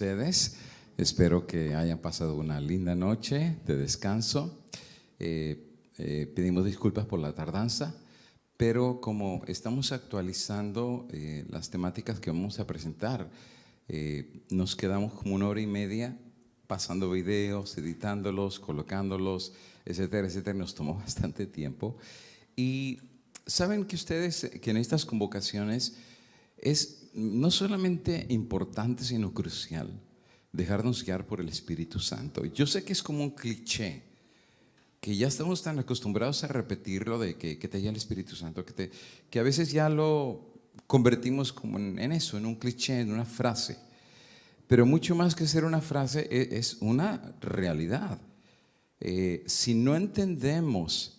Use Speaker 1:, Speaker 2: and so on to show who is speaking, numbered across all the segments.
Speaker 1: ustedes? Espero que hayan pasado una linda noche de descanso. Pedimos disculpas por la tardanza, pero como estamos actualizando las temáticas que vamos a presentar, nos quedamos como 1 hora y media pasando videos, editándolos, colocándolos, etcétera, etcétera. Nos tomó bastante tiempo. Y saben que ustedes, que en estas convocaciones es no solamente importante, sino crucial dejarnos guiar por el Espíritu Santo. Yo sé que es como un cliché, que ya estamos tan acostumbrados a repetirlo de que te guía el Espíritu Santo, que a veces ya lo convertimos como en eso, en un cliché, en una frase. Pero mucho más que ser una frase, es una realidad. Si no entendemos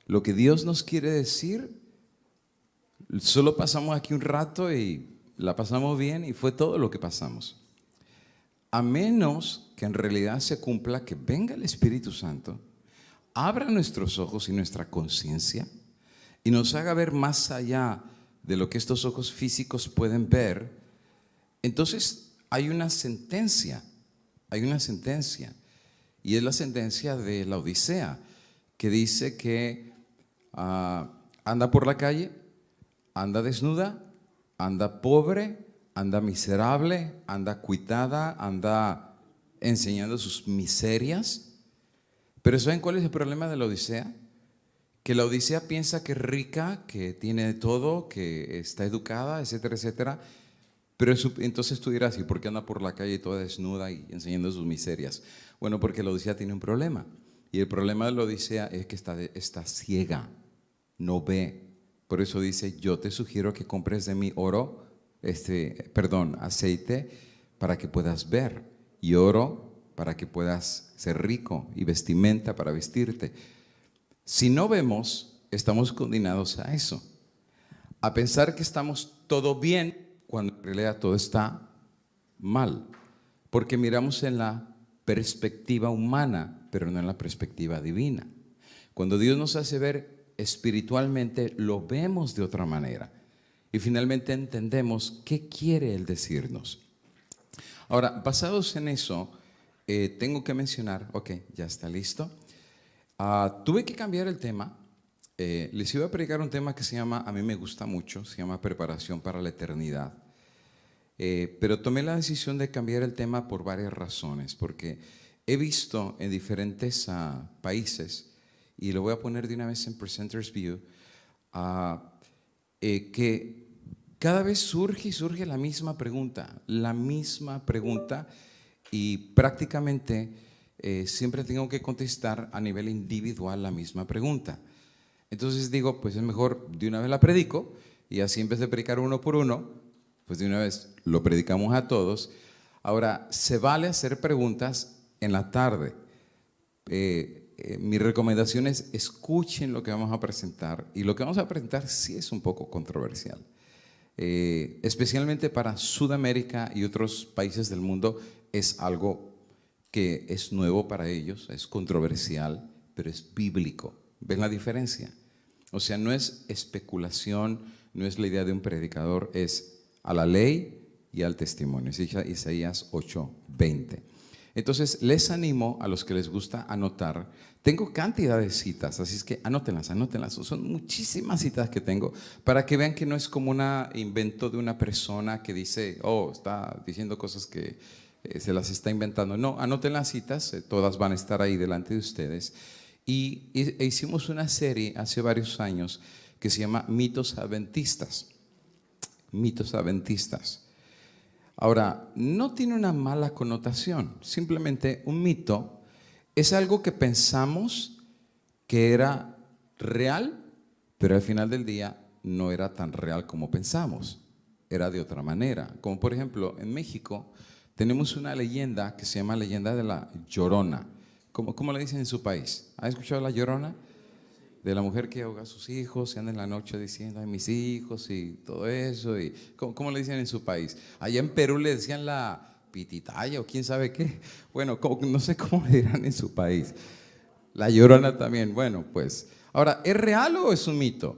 Speaker 1: lo que Dios nos quiere decir, solo pasamos aquí un rato y la pasamos bien y fue todo lo que pasamos. A menos que en realidad se cumpla que venga el Espíritu Santo, abra nuestros ojos y nuestra conciencia y nos haga ver más allá de lo que estos ojos físicos pueden ver. Entonces hay una sentencia, y es la sentencia de la Odisea, que dice que anda por la calle, anda desnuda, anda pobre, anda miserable, anda cuitada, anda enseñando sus miserias. Pero ¿saben cuál es el problema de la Odisea? Que la Odisea piensa que es rica, que tiene todo, que está educada, etcétera, etcétera. Pero entonces tú dirás, ¿y por qué anda por la calle toda desnuda y enseñando sus miserias? Bueno, porque la Odisea tiene un problema. Y el problema de la Odisea es que está ciega, no ve. Por eso dice, yo te sugiero que compres de mí aceite para que puedas ver, y oro para que puedas ser rico, y vestimenta para vestirte. Si no vemos, estamos condenados a eso, a pensar que estamos todo bien cuando en realidad todo está mal, porque miramos en la perspectiva humana, pero no en la perspectiva divina. Cuando Dios nos hace ver espiritualmente, lo vemos de otra manera y finalmente entendemos qué quiere Él decirnos. Ahora, basados en eso, tengo que mencionar, ok, ya está listo. Tuve que cambiar el tema. Les iba a predicar un tema que a mí me gusta mucho, se llama Preparación para la Eternidad. Pero tomé la decisión de cambiar el tema por varias razones, porque he visto en diferentes países, y lo voy a poner de una vez en Presenter's View, que cada vez surge la misma pregunta, y prácticamente siempre tengo que contestar a nivel individual la misma pregunta. Entonces digo, pues es mejor de una vez la predico, y así en vez de predicar uno por uno, pues de una vez lo predicamos a todos. Ahora, se vale hacer preguntas en la tarde. Mi recomendación es escuchen lo que vamos a presentar, y lo que vamos a presentar sí es un poco controversial, especialmente para Sudamérica y otros países del mundo. Es algo que es nuevo para ellos, es controversial, pero es bíblico. ¿Ven la diferencia? O sea, no es especulación, no es la idea de un predicador, es a la ley y al testimonio. Es Isaías 8:20. Entonces, les animo a los que les gusta anotar. Tengo cantidad de citas, así es que anótenlas. Son muchísimas citas que tengo, para que vean que no es como un invento de una persona que dice, está diciendo cosas que se las está inventando. No, anoten las citas, todas van a estar ahí delante de ustedes. Y hicimos una serie hace varios años que se llama Mitos Adventistas. Mitos Adventistas. Ahora, no tiene una mala connotación, simplemente un mito es algo que pensamos que era real, pero al final del día no era tan real como pensamos, era de otra manera. Como por ejemplo, en México tenemos una leyenda que se llama leyenda de la Llorona. ¿Cómo le dicen en su país? ¿Han escuchado la Llorona? De la mujer que ahoga a sus hijos y anda en la noche diciendo, ay, mis hijos y todo eso. Y ¿cómo le dicen en su país? Allá en Perú le decían la pititaya o quién sabe qué. Bueno, no sé cómo le dirán en su país. La Llorona también. Bueno, pues, ahora, ¿es real o es un mito?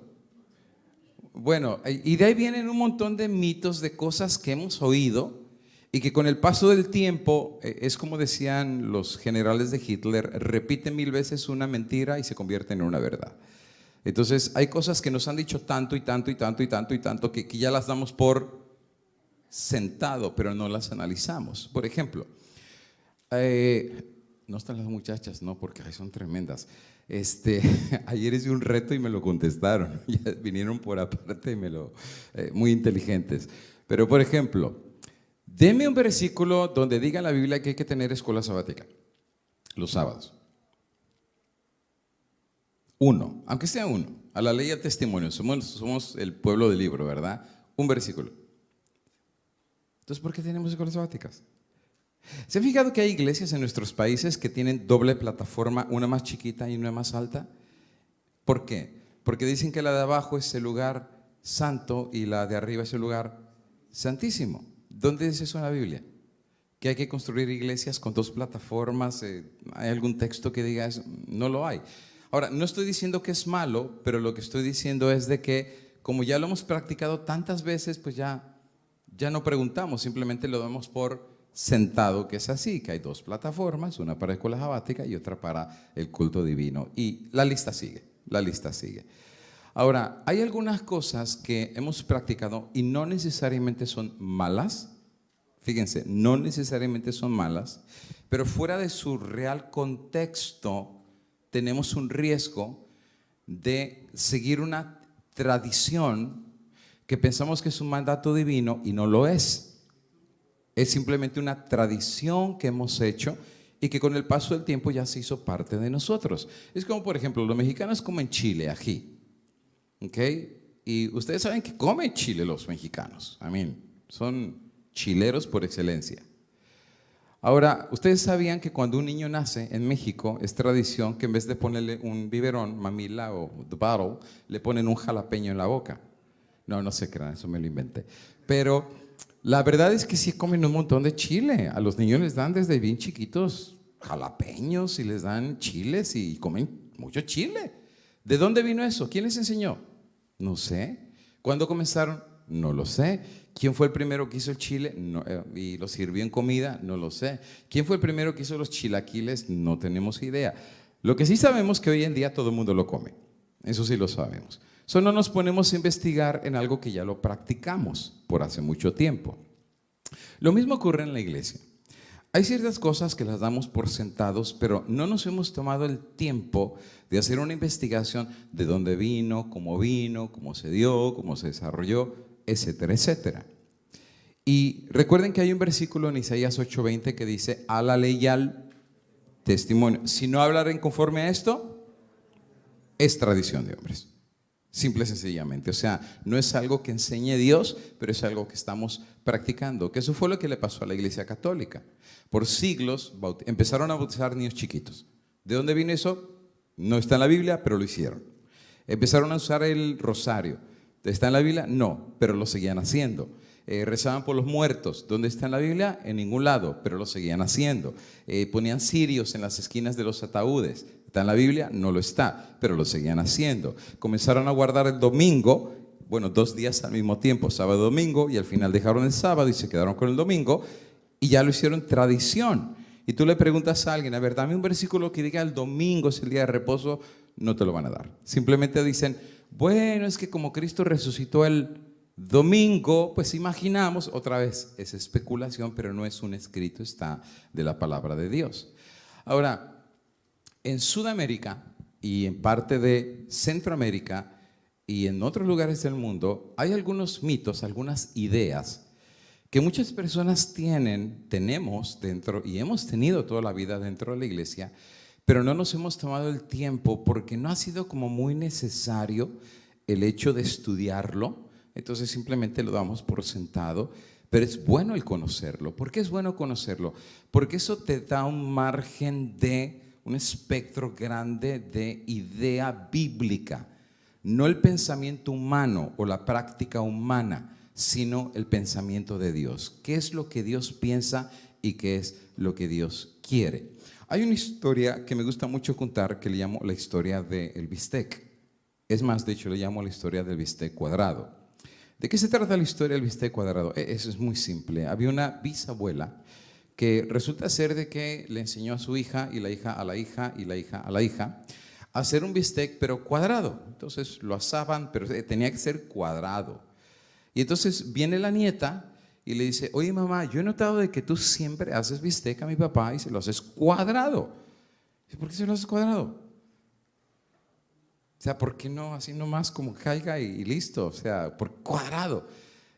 Speaker 1: Bueno, y de ahí vienen un montón de mitos, de cosas que hemos oído y que con el paso del tiempo, es como decían los generales de Hitler, repite 1000 veces una mentira y se convierte en una verdad. Entonces hay cosas que nos han dicho tanto y tanto y tanto y tanto y tanto que ya las damos por sentado, pero no las analizamos. Por ejemplo, no están las muchachas, no, porque son tremendas. Ayer hice un reto y me lo contestaron. Ya vinieron por aparte y muy inteligentes. Pero por ejemplo, deme un versículo donde diga en la Biblia que hay que tener escuela sabática los sábados. Uno, aunque sea uno. A la ley y al testimonio. Somos el pueblo del libro, ¿verdad? Un versículo. Entonces, ¿por qué tenemos escuelas sabáticas? ¿Se han fijado que hay iglesias en nuestros países que tienen doble plataforma, una más chiquita y una más alta? ¿Por qué? Porque dicen que la de abajo es el lugar santo y la de arriba es el lugar santísimo. ¿Dónde dice eso en la Biblia? ¿Que hay que construir iglesias con dos plataformas? ¿Hay algún texto que diga eso? No lo hay. Ahora, no estoy diciendo que es malo, pero lo que estoy diciendo es de que como ya lo hemos practicado tantas veces, pues ya no preguntamos, simplemente lo damos por sentado que es así, que hay dos plataformas, una para escuela sabática y otra para el culto divino. Y la lista sigue, la lista sigue. Ahora, hay algunas cosas que hemos practicado y no necesariamente son malas. Fíjense, no necesariamente son malas, pero fuera de su real contexto tenemos un riesgo de seguir una tradición que pensamos que es un mandato divino y no lo es. Es simplemente una tradición que hemos hecho y que con el paso del tiempo ya se hizo parte de nosotros. Es como, por ejemplo, los mexicanos comen chile, ají. ¿Ok? Y ustedes saben que comen chile los mexicanos. Son chileros por excelencia. Ahora, ustedes sabían que cuando un niño nace en México es tradición que en vez de ponerle un biberón, mamila o the bottle, le ponen un jalapeño en la boca. No se crean, eso me lo inventé. Pero la verdad es que sí comen un montón de chile. A los niños les dan desde bien chiquitos jalapeños y les dan chiles y comen mucho chile. ¿De dónde vino eso? ¿Quién les enseñó? No sé. ¿Cuándo comenzaron? No lo sé. ¿Quién fue el primero que hizo el chile? Y lo sirvió en comida? No lo sé. ¿Quién fue el primero que hizo los chilaquiles? No tenemos idea. Lo que sí sabemos es que hoy en día todo el mundo lo come. Eso sí lo sabemos. Solo no nos ponemos a investigar en algo que ya lo practicamos por hace mucho tiempo. Lo mismo ocurre en la iglesia. Hay ciertas cosas que las damos por sentados, pero no nos hemos tomado el tiempo de hacer una investigación de dónde vino, cómo se dio, cómo se desarrolló, etcétera, etcétera. Y recuerden que hay un versículo en Isaías 8:20 que dice, a la ley y al testimonio. Si no hablaren conforme a esto, es tradición de hombres. Simple y sencillamente. O sea, no es algo que enseñe Dios, pero es algo que estamos practicando. Que eso fue lo que le pasó a la Iglesia Católica. Por siglos empezaron a bautizar niños chiquitos. ¿De dónde vino eso? No está en la Biblia, pero lo hicieron. Empezaron a usar el rosario. ¿Está en la Biblia? No, pero lo seguían haciendo. Rezaban por los muertos. ¿Dónde está en la Biblia? En ningún lado, pero lo seguían haciendo. Ponían cirios en las esquinas de los ataúdes. ¿Está en la Biblia? No lo está, pero lo seguían haciendo. Comenzaron a guardar el domingo, 2 días al mismo tiempo, sábado y domingo, y al final dejaron el sábado y se quedaron con el domingo, y ya lo hicieron tradición. Y tú le preguntas a alguien, a ver, dame un versículo que diga el domingo es el día de reposo, no te lo van a dar. Simplemente dicen, bueno, es que como Cristo resucitó el domingo, pues imaginamos, otra vez, es especulación, pero no es un escrito, está de la palabra de Dios. Ahora, en Sudamérica y en parte de Centroamérica y en otros lugares del mundo hay algunos mitos, algunas ideas que muchas personas tenemos dentro y hemos tenido toda la vida dentro de la iglesia, pero no nos hemos tomado el tiempo porque no ha sido como muy necesario el hecho de estudiarlo, entonces simplemente lo damos por sentado, pero es bueno el conocerlo. ¿Por qué es bueno conocerlo? Porque eso te da un margen un espectro grande de idea bíblica, no el pensamiento humano o la práctica humana, sino el pensamiento de Dios. ¿Qué es lo que Dios piensa y qué es lo que Dios quiere? Hay una historia que me gusta mucho contar que le llamo la historia del bistec. Es más, de hecho, le llamo la historia del bistec cuadrado. ¿De qué se trata la historia del bistec cuadrado? Eso es muy simple. Había una bisabuela que resulta ser de que le enseñó a su hija y la hija a la hija y la hija a la hija a hacer un bistec pero cuadrado. Entonces lo asaban, pero tenía que ser cuadrado. Y entonces viene la nieta y le dice, oye mamá, yo he notado de que tú siempre haces bistec a mi papá y se lo haces cuadrado. Dice, ¿por qué se lo haces cuadrado? O sea, ¿por qué no así nomás como caiga y listo? O sea, por cuadrado.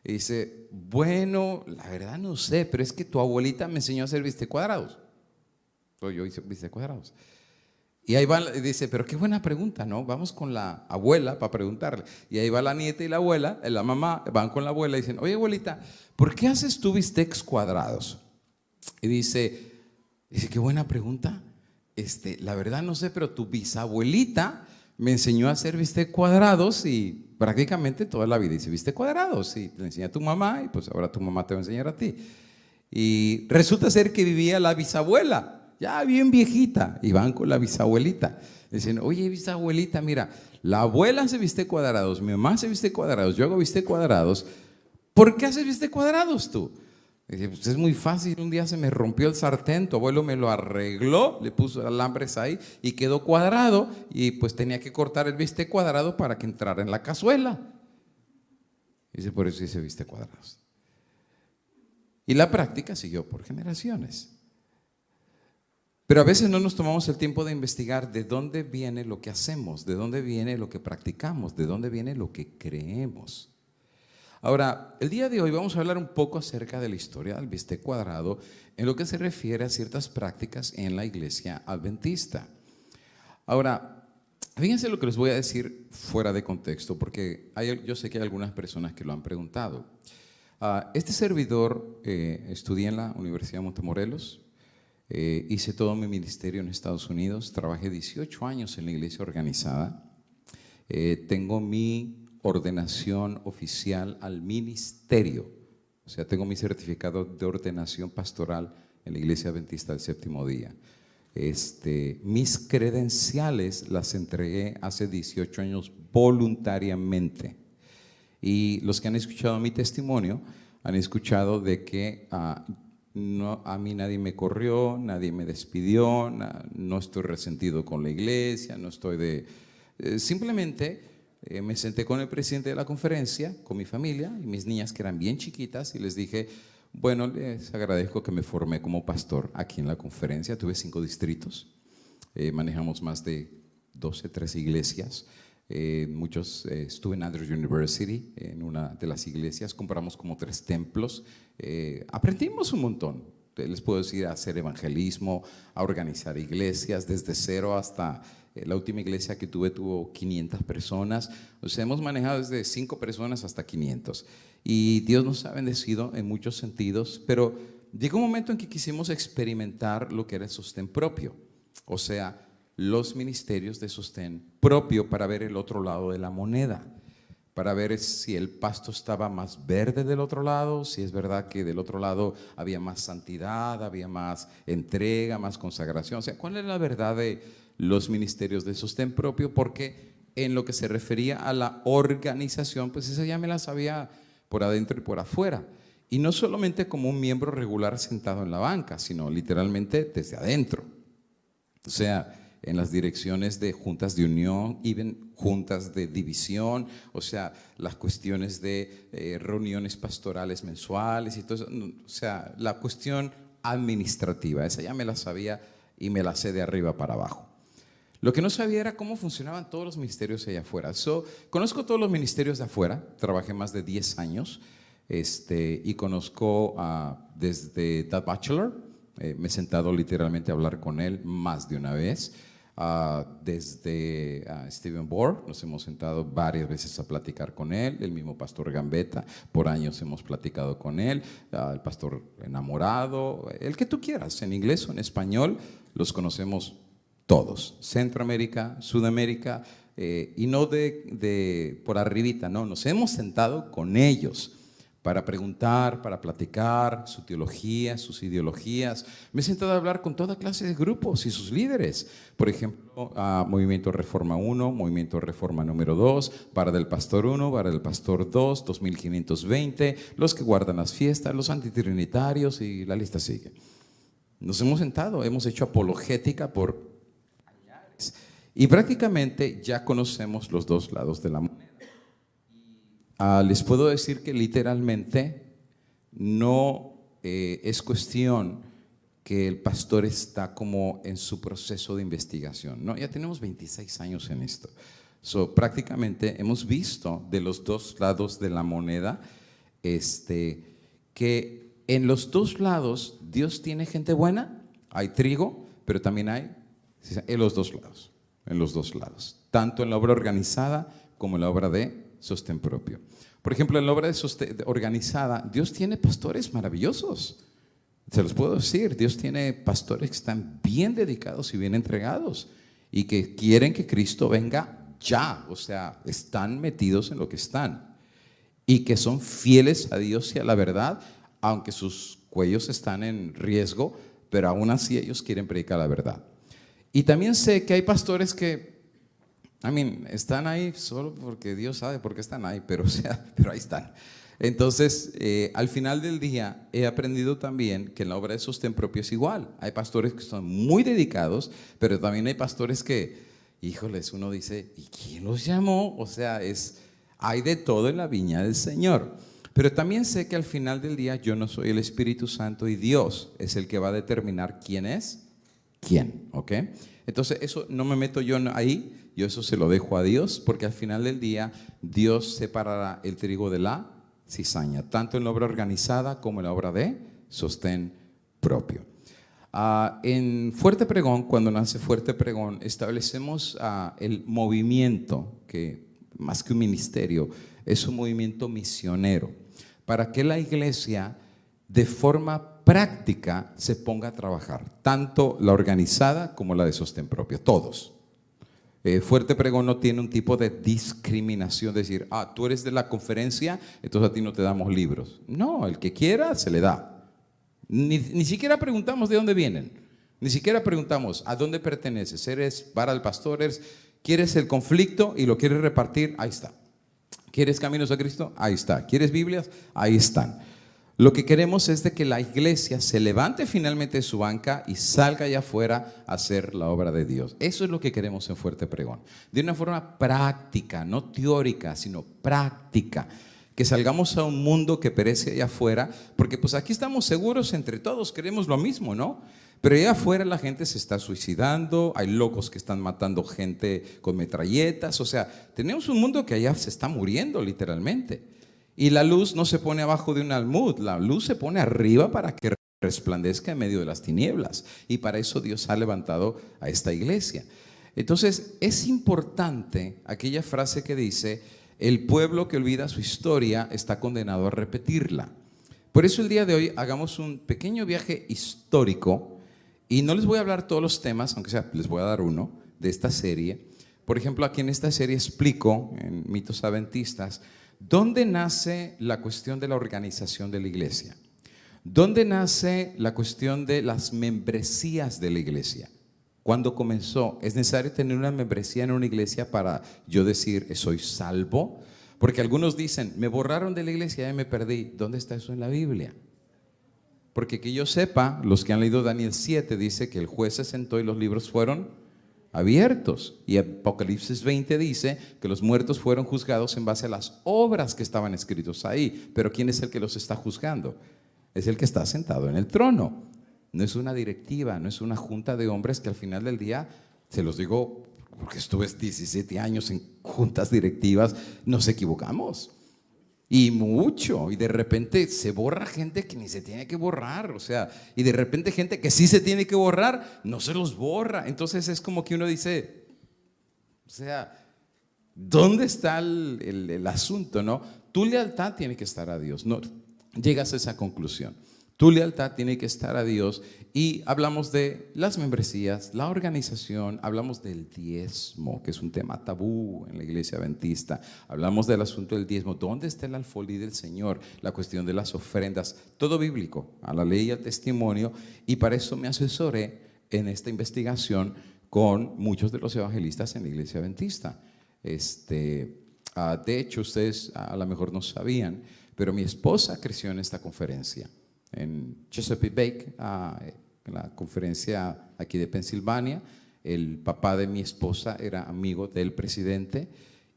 Speaker 1: Y dice, bueno, la verdad no sé, pero es que tu abuelita me enseñó a hacer bistec cuadrados. Entonces yo hice bistec cuadrados. Y ahí va, dice, pero qué buena pregunta, ¿no? Vamos con la abuela para preguntarle. Y ahí va la nieta y la abuela, la mamá, van con la abuela y dicen, oye abuelita, ¿por qué haces tú bistecs cuadrados? Y dice, qué buena pregunta. La verdad no sé, pero tu bisabuelita me enseñó a hacer bistec cuadrados y prácticamente toda la vida hice bistec cuadrados. Y te enseñé a tu mamá y pues ahora tu mamá te va a enseñar a ti. Y resulta ser que vivía la bisabuela, ya bien viejita, y van con la bisabuelita. Dicen, oye bisabuelita, mira, la abuela hace bistec cuadrados, mi mamá hace bistec cuadrados, yo hago bistec cuadrados. ¿Por qué haces bistec cuadrados tú? Dice, pues es muy fácil, un día se me rompió el sartén, tu abuelo me lo arregló, le puso alambres ahí y quedó cuadrado y pues tenía que cortar el bistec cuadrado para que entrara en la cazuela. Dice, por eso hice bistec cuadrados. Y la práctica siguió por generaciones. Pero a veces no nos tomamos el tiempo de investigar de dónde viene lo que hacemos, de dónde viene lo que practicamos, de dónde viene lo que creemos. Ahora, el día de hoy vamos a hablar un poco acerca de la historia del bistec cuadrado en lo que se refiere a ciertas prácticas en la iglesia adventista. Ahora, fíjense lo que les voy a decir fuera de contexto, porque yo sé que hay algunas personas que lo han preguntado. Este servidor estudié en la Universidad de Montemorelos, hice todo mi ministerio en Estados Unidos, trabajé 18 años en la iglesia organizada, tengo mi ordenación oficial al ministerio, o sea, tengo mi certificado de ordenación pastoral en la Iglesia Adventista del Séptimo Día. Mis credenciales las entregué hace 18 años voluntariamente. Y los que han escuchado mi testimonio han escuchado de que no, a mí nadie me corrió, nadie me despidió, no estoy resentido con la iglesia, no estoy simplemente me senté con el presidente de la conferencia, con mi familia y mis niñas que eran bien chiquitas y les dije, bueno, les agradezco que me formé como pastor aquí en la conferencia. Tuve 5 distritos, manejamos más de 12, 13 iglesias. Estuve en Andrews University, en una de las iglesias, compramos como 3 templos, aprendimos un montón. Les puedo decir, a hacer evangelismo, a organizar iglesias desde cero hasta la última iglesia que tuvo 500 personas. O sea, hemos manejado desde 5 personas hasta 500. Y Dios nos ha bendecido en muchos sentidos, pero llegó un momento en que quisimos experimentar lo que era el sostén propio. O sea, los ministerios de sostén propio para ver el otro lado de la moneda, para ver si el pasto estaba más verde del otro lado, si es verdad que del otro lado había más santidad, había más entrega, más consagración. O sea, ¿cuál era la verdad de los ministerios de sostén propio? Porque en lo que se refería a la organización, pues esa ya me la sabía por adentro y por afuera. Y no solamente como un miembro regular sentado en la banca, sino literalmente desde adentro. O sea, en las direcciones de juntas de unión, even juntas de división, o sea, las cuestiones de reuniones pastorales mensuales y todo eso, o sea, la cuestión administrativa, esa ya me la sabía y me la sé de arriba para abajo. Lo que no sabía era cómo funcionaban todos los ministerios allá afuera. Conozco todos los ministerios de afuera, trabajé más de 10 años y conozco desde The Bachelor, me he sentado literalmente a hablar con él más de una vez. Desde Stephen Bohr, nos hemos sentado varias veces a platicar con él, el mismo pastor Gambetta, por años hemos platicado con él, el pastor Enamorado, el que tú quieras, en inglés o en español, los conocemos todos, Centroamérica, Sudamérica, y no por arribita, no, nos hemos sentado con ellos para preguntar, para platicar su teología, sus ideologías. Me he sentado a hablar con toda clase de grupos y sus líderes. Por ejemplo, Movimiento Reforma 1, Movimiento Reforma número 2, Vara del Pastor 1, Vara del Pastor 2, 2520, los que guardan las fiestas, los antitrinitarios y la lista sigue. Nos hemos sentado, hemos hecho apologética por años y prácticamente ya conocemos los dos lados de la moneda. Les puedo decir que literalmente no es cuestión que el pastor está como en su proceso de investigación. No, ya tenemos 26 años en esto. Prácticamente hemos visto de los dos lados de la moneda que en los dos lados Dios tiene gente buena, hay trigo, pero también hay en los dos lados, tanto en la obra organizada como en la obra de sostén propio. Por ejemplo, en la obra de organizada, Dios tiene pastores maravillosos. Se los puedo decir, Dios tiene pastores que están bien dedicados y bien entregados y que quieren que Cristo venga ya, o sea, están metidos en lo que están y que son fieles a Dios y a la verdad, aunque sus cuellos están en riesgo, pero aún así ellos quieren predicar la verdad. Y también sé que hay pastores que están ahí solo porque Dios sabe por qué están ahí, pero ahí están. Entonces, al final del día, he aprendido también que en la obra de sostén propio es igual. Hay pastores que son muy dedicados, pero también hay pastores que, híjoles, uno dice, ¿y quién los llamó? O sea, hay de todo en la viña del Señor. Pero también sé que al final del día yo no soy el Espíritu Santo y Dios es el que va a determinar quién es quién, ¿ok? Entonces, eso no me meto yo ahí. Yo eso se lo dejo a Dios, porque al final del día Dios separará el trigo de la cizaña, tanto en la obra organizada como en la obra de sostén propio. En Fuerte Pregón, cuando nace Fuerte Pregón, establecemos el movimiento, que más que un ministerio, es un movimiento misionero, para que la iglesia de forma práctica se ponga a trabajar, tanto la organizada como la de sostén propio, todos. Fuerte Pregón no tiene un tipo de discriminación, decir, tú eres de la conferencia, entonces a ti no te damos libros. No, el que quiera se le da. Ni siquiera preguntamos de dónde vienen, ni siquiera preguntamos a dónde perteneces. ¿Eres vara del pastor? ¿Quieres el conflicto y lo quieres repartir? Ahí está. ¿Quieres caminos a Cristo? Ahí está. ¿Quieres Biblias? Ahí están. Lo que queremos es de que la iglesia se levante finalmente de su banca y salga allá afuera a hacer la obra de Dios. Eso es lo que queremos en Fuerte Pregón. De una forma práctica, no teórica, sino práctica. Que salgamos a un mundo que perece allá afuera, porque pues aquí estamos seguros entre todos, queremos lo mismo, ¿no? Pero allá afuera la gente se está suicidando, hay locos que están matando gente con metralletas, o sea, tenemos un mundo que allá se está muriendo literalmente. Y la luz no se pone abajo de un almud, la luz se pone arriba para que resplandezca en medio de las tinieblas. Y para eso Dios ha levantado a esta iglesia. Entonces, es importante aquella frase que dice, el pueblo que olvida su historia está condenado a repetirla. Por eso el día de hoy hagamos un pequeño viaje histórico y no les voy a hablar todos los temas, aunque sea les voy a dar uno de esta serie. Por ejemplo, aquí en esta serie explico, en Mitos Adventistas, ¿dónde nace la cuestión de la organización de la iglesia? ¿Dónde nace la cuestión de las membresías de la iglesia? ¿Cuándo comenzó? ¿Es necesario tener una membresía en una iglesia para yo decir soy salvo? Porque algunos dicen, me borraron de la iglesia y me perdí. ¿Dónde está eso en la Biblia? Porque que yo sepa, los que han leído Daniel 7 dice que el juez se sentó y los libros fueron abiertos. Y Apocalipsis 20 dice que los muertos fueron juzgados en base a las obras que estaban escritos ahí. Pero ¿quién es el que los está juzgando? Es el que está sentado en el trono. No es una directiva, no es una junta de hombres que al final del día, se los digo porque estuve 17 años en juntas directivas, nos equivocamos. Y mucho, y de repente se borra gente que ni se tiene que borrar, o sea, y de repente gente que sí se tiene que borrar, no se los borra. Entonces es como que uno dice, o sea, ¿dónde está el asunto, no? Tu lealtad tiene que estar a Dios, no llegas a esa conclusión. Tu lealtad tiene que estar a Dios. Y hablamos de las membresías, la organización, hablamos del diezmo, que es un tema tabú en la iglesia adventista. Hablamos del asunto del diezmo. ¿Dónde está el alfolí del Señor? La cuestión de las ofrendas, todo bíblico, a la ley y al testimonio. Y para eso me asesoré en esta investigación con muchos de los evangelistas en la iglesia adventista. De hecho, ustedes a lo mejor no sabían, pero mi esposa creció en esta conferencia en Chesapeake Bay, en la conferencia aquí de Pensilvania. El papá de mi esposa era amigo del presidente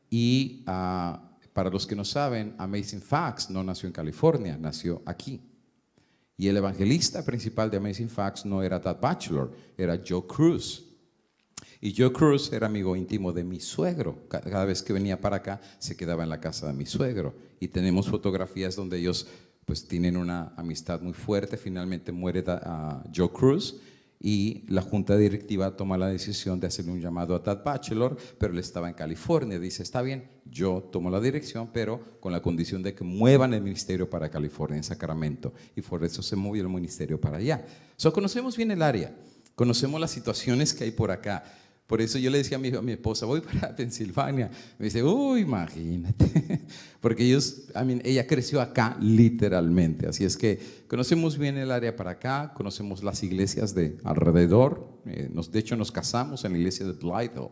Speaker 1: y para los que no saben, Amazing Facts no nació en California, nació aquí. Y el evangelista principal de Amazing Facts no era Tad Batchelor, era Joe Cruz. Y Joe Cruz era amigo íntimo de mi suegro. Cada vez que venía para acá se quedaba en la casa de mi suegro. Y tenemos fotografías donde ellos pues tienen una amistad muy fuerte. Finalmente muere Joe Cruz y la junta directiva toma la decisión de hacerle un llamado a Tad Batchelor, pero él estaba en California. Dice, está bien, yo tomo la dirección, pero con la condición de que muevan el ministerio para California, en Sacramento. Y por eso se movió el ministerio para allá. Conocemos bien el área, conocemos las situaciones que hay por acá. Por eso yo le decía a mi esposa, voy para Pensilvania. Me dice, uy, imagínate. Porque ella creció acá literalmente. Así es que conocemos bien el área para acá, conocemos las iglesias de alrededor. De hecho, nos casamos en la iglesia de Blytheville,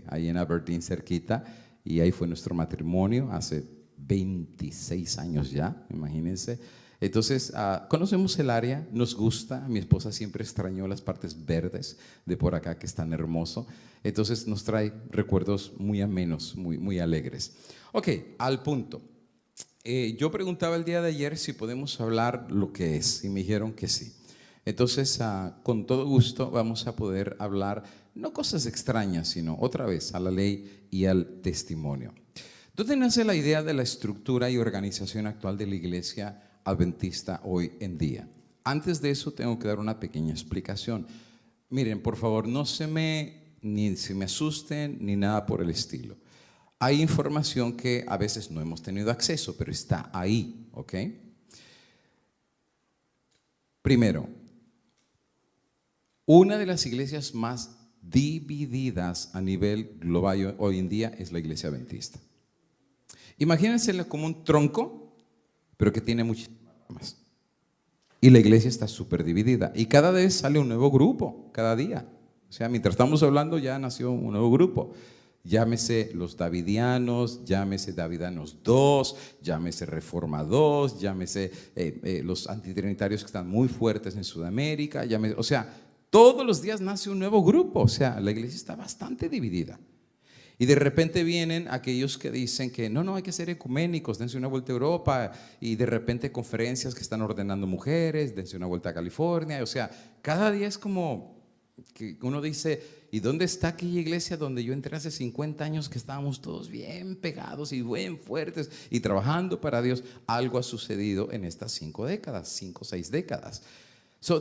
Speaker 1: ahí en Aberdeen cerquita. Y ahí fue nuestro matrimonio hace 26 años ya, imagínense. Entonces, conocemos el área, nos gusta. Mi esposa siempre extrañó las partes verdes de por acá, que es tan hermoso. Entonces, nos trae recuerdos muy amenos, muy alegres. Ok, al punto. Yo preguntaba el día de ayer si podemos hablar lo que es, y me dijeron que sí. Entonces, con todo gusto vamos a poder hablar, no cosas extrañas, sino otra vez a la ley y al testimonio. ¿Dónde nace la idea de la estructura y organización actual de la iglesia adventista hoy en día? Antes de eso tengo que dar una pequeña explicación. Miren, por favor, no ni se me asusten ni nada por el estilo. Hay información que a veces no hemos tenido acceso, pero está ahí, ¿ok? Primero, una de las iglesias más divididas a nivel global hoy en día es la iglesia adventista. Imagínensela como un tronco, pero que tiene muchísimas ramas. Y la iglesia está súper dividida. Y cada vez sale un nuevo grupo, cada día. O sea, mientras estamos hablando ya nació un nuevo grupo. Llámese los davidianos, llámese Davidanos 2, llámese Reforma 2, llámese los antitrinitarios que están muy fuertes en Sudamérica. O sea, todos los días nace un nuevo grupo. O sea, la iglesia está bastante dividida. Y de repente vienen aquellos que dicen que no hay que ser ecuménicos, dense una vuelta a Europa. Y de repente conferencias que están ordenando mujeres, dense una vuelta a California. O sea, cada día es como que uno dice, ¿y dónde está aquella iglesia donde yo entré hace 50 años que estábamos todos bien pegados y bien fuertes y trabajando para Dios? Algo ha sucedido en estas 5 o 6 décadas.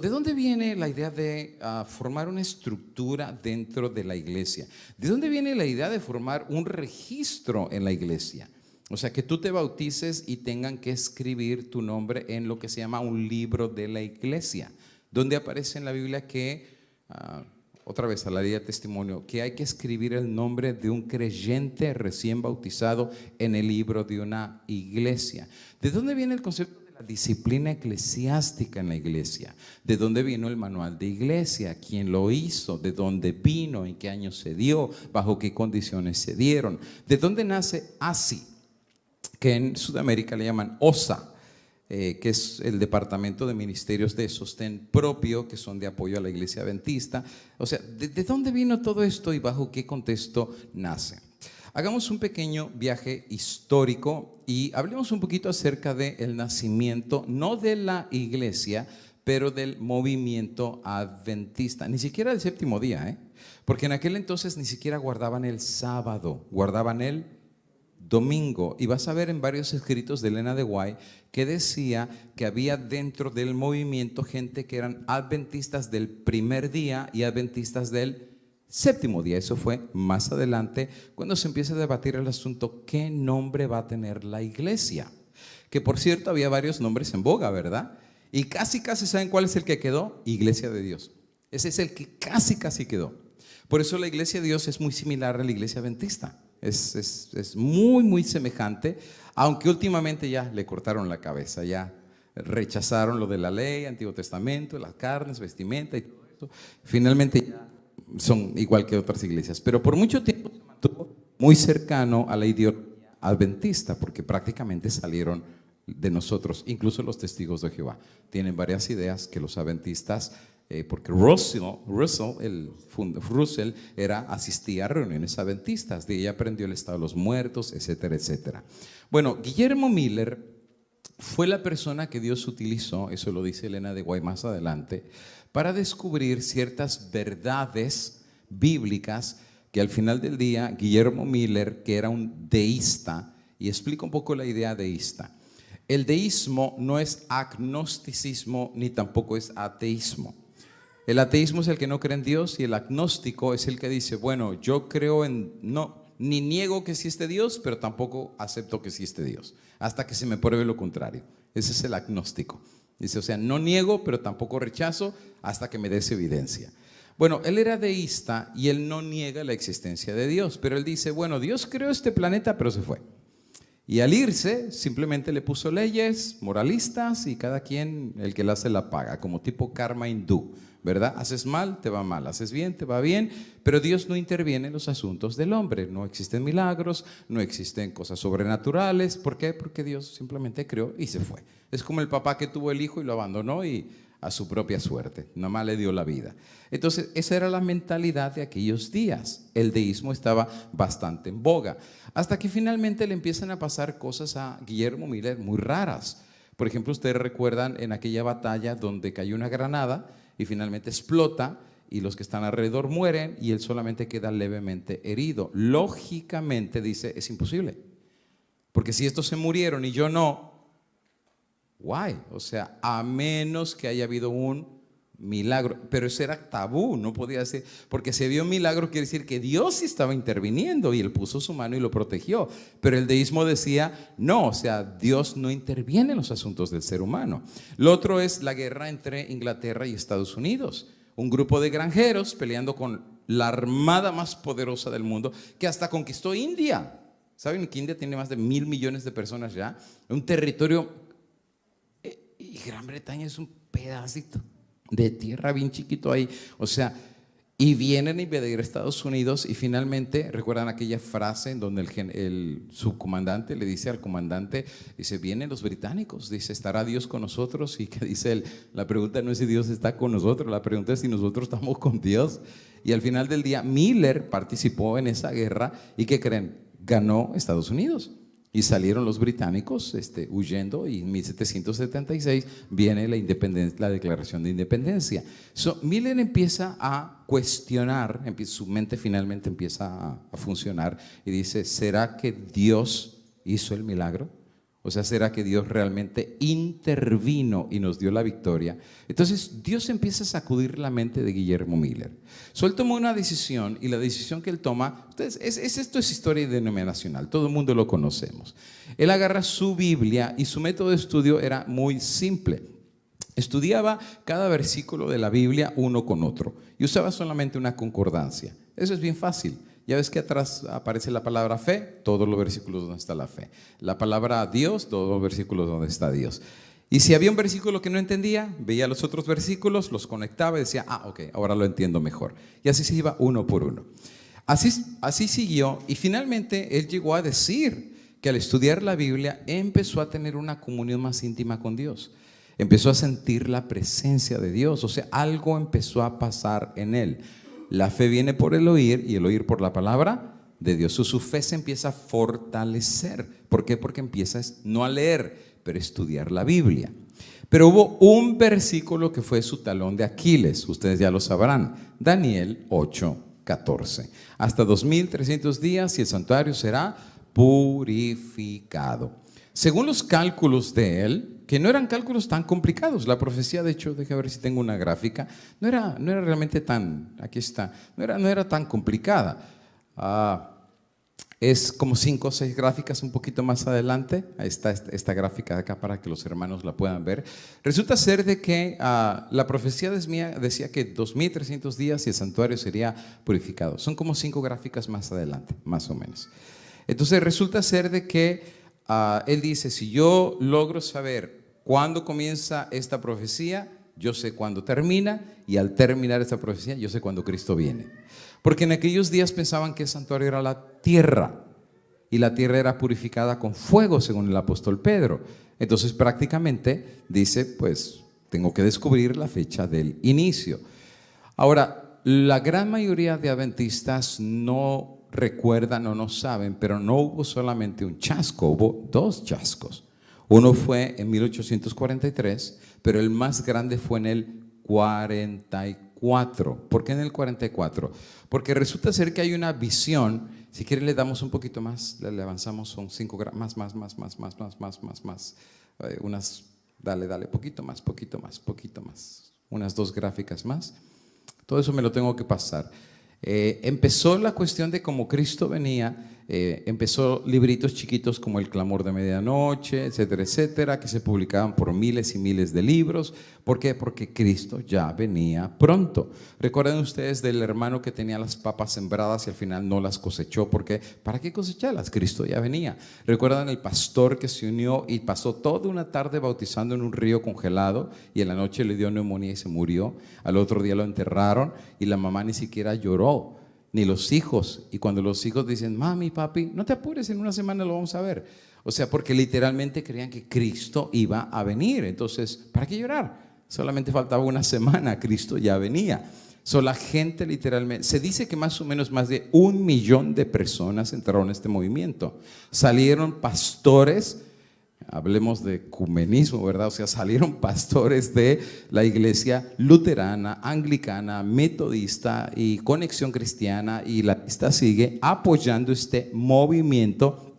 Speaker 1: ¿De dónde viene la idea de formar una estructura dentro de la iglesia? ¿De dónde viene la idea de formar un registro en la iglesia? O sea, que tú te bautices y tengan que escribir tu nombre en lo que se llama un libro de la iglesia, donde aparece en la Biblia que, otra vez a la ley de testimonio, que hay que escribir el nombre de un creyente recién bautizado en el libro de una iglesia. ¿De dónde viene el concepto de la disciplina eclesiástica en la iglesia? ¿De dónde vino el manual de iglesia? ¿Quién lo hizo? ¿De dónde vino? ¿En qué año se dio? ¿Bajo qué condiciones se dieron? ¿De dónde nace ASI? Que en Sudamérica le llaman OSA, que es el Departamento de Ministerios de Sostén Propio, que son de apoyo a la iglesia adventista. O sea, ¿de dónde vino todo esto y bajo qué contexto nace? Hagamos un pequeño viaje histórico y hablemos un poquito acerca del nacimiento, no de la iglesia, pero del movimiento adventista. Ni siquiera el séptimo día, porque en aquel entonces ni siquiera guardaban el sábado, guardaban el domingo. Y vas a ver en varios escritos de Elena de White que decía que había dentro del movimiento gente que eran adventistas del primer día y adventistas del séptimo día. Eso fue más adelante cuando se empieza a debatir el asunto, ¿qué nombre va a tener la iglesia? Que por cierto había varios nombres en boga, ¿verdad? Y casi ¿saben cuál es el que quedó? Iglesia de Dios. Ese es el que casi quedó. Por eso la Iglesia de Dios es muy similar a la Iglesia Adventista. Es muy semejante, aunque últimamente ya le cortaron la cabeza, ya rechazaron lo de la ley, Antiguo Testamento, las carnes, vestimenta y todo eso. Finalmente ya son igual que otras iglesias, pero por mucho tiempo se mantuvo muy cercano a la ideología adventista, porque prácticamente salieron de nosotros, incluso los testigos de Jehová. Tienen varias ideas que los adventistas, porque Russell asistía a reuniones adventistas, de ahí aprendió el estado de los muertos, etcétera, etcétera. Bueno, Guillermo Miller fue la persona que Dios utilizó, eso lo dice Elena de White más adelante, para descubrir ciertas verdades bíblicas que al final del día Guillermo Miller, que era un deísta, y explico un poco la idea deísta. El deísmo no es agnosticismo ni tampoco es ateísmo. El ateísmo es el que no cree en Dios y el agnóstico es el que dice, bueno, yo creo ni niego que existe Dios, pero tampoco acepto que existe Dios, hasta que se me pruebe lo contrario. Ese es el agnóstico. Dice, o sea, no niego, pero tampoco rechazo hasta que me des evidencia. Bueno, él era deísta y él no niega la existencia de Dios, pero él dice, bueno, Dios creó este planeta, pero se fue. Y al irse, simplemente le puso leyes moralistas y cada quien, el que la hace, la paga, como tipo karma hindú, ¿verdad? Haces mal, te va mal, haces bien, te va bien, pero Dios no interviene en los asuntos del hombre. No existen milagros, no existen cosas sobrenaturales. ¿Por qué? Porque Dios simplemente creó y se fue. Es como el papá que tuvo el hijo y lo abandonó y a su propia suerte, nada más le dio la vida. Entonces, esa era la mentalidad de aquellos días. El deísmo estaba bastante en boga, hasta que finalmente le empiezan a pasar cosas a Guillermo Miller muy raras. Por ejemplo, ustedes recuerdan en aquella batalla donde cayó una granada y finalmente explota y los que están alrededor mueren y él solamente queda levemente herido. Lógicamente dice, es imposible, porque si estos se murieron y yo no, guay, o sea, a menos que haya habido un milagro, pero eso era tabú, no podía ser, porque si había un milagro quiere decir que Dios sí estaba interviniendo y él puso su mano y lo protegió, pero el deísmo decía, no, o sea, Dios no interviene en los asuntos del ser humano. Lo otro es la guerra entre Inglaterra y Estados Unidos, un grupo de granjeros peleando con la armada más poderosa del mundo, que hasta conquistó India. ¿Saben que India tiene más de 1.000 millones de personas ya? Un territorio. Y Gran Bretaña es un pedacito de tierra bien chiquito ahí. O sea, y vienen a invadir Estados Unidos y finalmente, ¿recuerdan aquella frase en donde el subcomandante le dice al comandante, dice, vienen los británicos, dice, ¿estará Dios con nosotros? Y que dice él, la pregunta no es si Dios está con nosotros, la pregunta es si nosotros estamos con Dios. Y al final del día, Miller participó en esa guerra y ¿qué creen? Ganó Estados Unidos. Y salieron los británicos huyendo y en 1776 viene la declaración de independencia. Miller empieza a cuestionar, su mente finalmente empieza a funcionar y dice, ¿será que Dios hizo el milagro? O sea, ¿será que Dios realmente intervino y nos dio la victoria? Entonces Dios empieza a sacudir la mente de Guillermo Miller. Él tomó una decisión y la decisión que él toma, esto es historia denominacional, todo el mundo lo conocemos. Él agarra su Biblia y su método de estudio era muy simple. Estudiaba cada versículo de la Biblia uno con otro y usaba solamente una concordancia. Eso es bien fácil. Ya ves que atrás aparece la palabra fe, todos los versículos donde está la fe. La palabra Dios, todos los versículos donde está Dios. Y si había un versículo que no entendía, veía los otros versículos, los conectaba y decía, ok, ahora lo entiendo mejor. Y así se iba uno por uno. Así siguió y finalmente él llegó a decir que al estudiar la Biblia empezó a tener una comunión más íntima con Dios. Empezó a sentir la presencia de Dios, o sea, algo empezó a pasar en él. La fe viene por el oír y el oír por la palabra de Dios. Su fe se empieza a fortalecer. ¿Por qué? Porque empieza no a leer, pero a estudiar la Biblia. Pero hubo un versículo que fue su talón de Aquiles, ustedes ya lo sabrán, Daniel 8:14. Hasta 2300 días y el santuario será purificado. Según los cálculos de él, que no eran cálculos tan complicados, la profecía, de hecho, déjame ver si tengo una gráfica, no era realmente tan, aquí está, no era tan complicada. es como 5 o 6 gráficas un poquito más adelante. Ahí está esta gráfica de acá para que los hermanos la puedan ver. Resulta ser de que la profecía decía que 2300 días y el santuario sería purificado. Son como 5 gráficas más adelante, más o menos. Entonces resulta ser de que él dice, si yo logro saber cuándo comienza esta profecía, yo sé cuándo termina, y al terminar esta profecía, yo sé cuándo Cristo viene. Porque en aquellos días pensaban que el santuario era la tierra, y la tierra era purificada con fuego, según el apóstol Pedro. Entonces prácticamente dice, pues tengo que descubrir la fecha del inicio. Ahora, la gran mayoría de adventistas no recuerdan o no saben, pero no hubo solamente un chasco, hubo 2 chascos. Uno fue en 1843, pero el más grande fue en el 44. ¿Por qué en el 44? Porque resulta ser que hay una visión. Si quieren le damos un poquito más, le avanzamos, son 5 más. Dale, poquito más. Unas 2 gráficas más. Todo eso me lo tengo que pasar. Empezó la cuestión de cómo Cristo venía. Empezó libritos chiquitos como El Clamor de Medianoche, etcétera, etcétera, que se publicaban por miles y miles de libros. ¿Por qué? Porque Cristo ya venía pronto. ¿Recuerdan ustedes del hermano que tenía las papas sembradas y al final no las cosechó? Porque ¿para qué cosecharlas? Cristo ya venía. ¿Recuerdan el pastor que se unió y pasó toda una tarde bautizando en un río congelado y en la noche le dio neumonía y se murió? Al otro día lo enterraron y la mamá ni siquiera lloró, ni los hijos. Y cuando los hijos dicen, mami, papi, no te apures, en una semana lo vamos a ver. O sea, porque literalmente creían que Cristo iba a venir. Entonces, ¿para qué llorar? Solamente faltaba una semana, Cristo ya venía. La gente literalmente, se dice que más o menos más de 1 millón de personas entraron en este movimiento. Salieron pastores. Hablemos de ecumenismo, ¿verdad? O sea, salieron pastores de la iglesia luterana, anglicana, metodista y Conexión Cristiana, y la lista sigue, apoyando este movimiento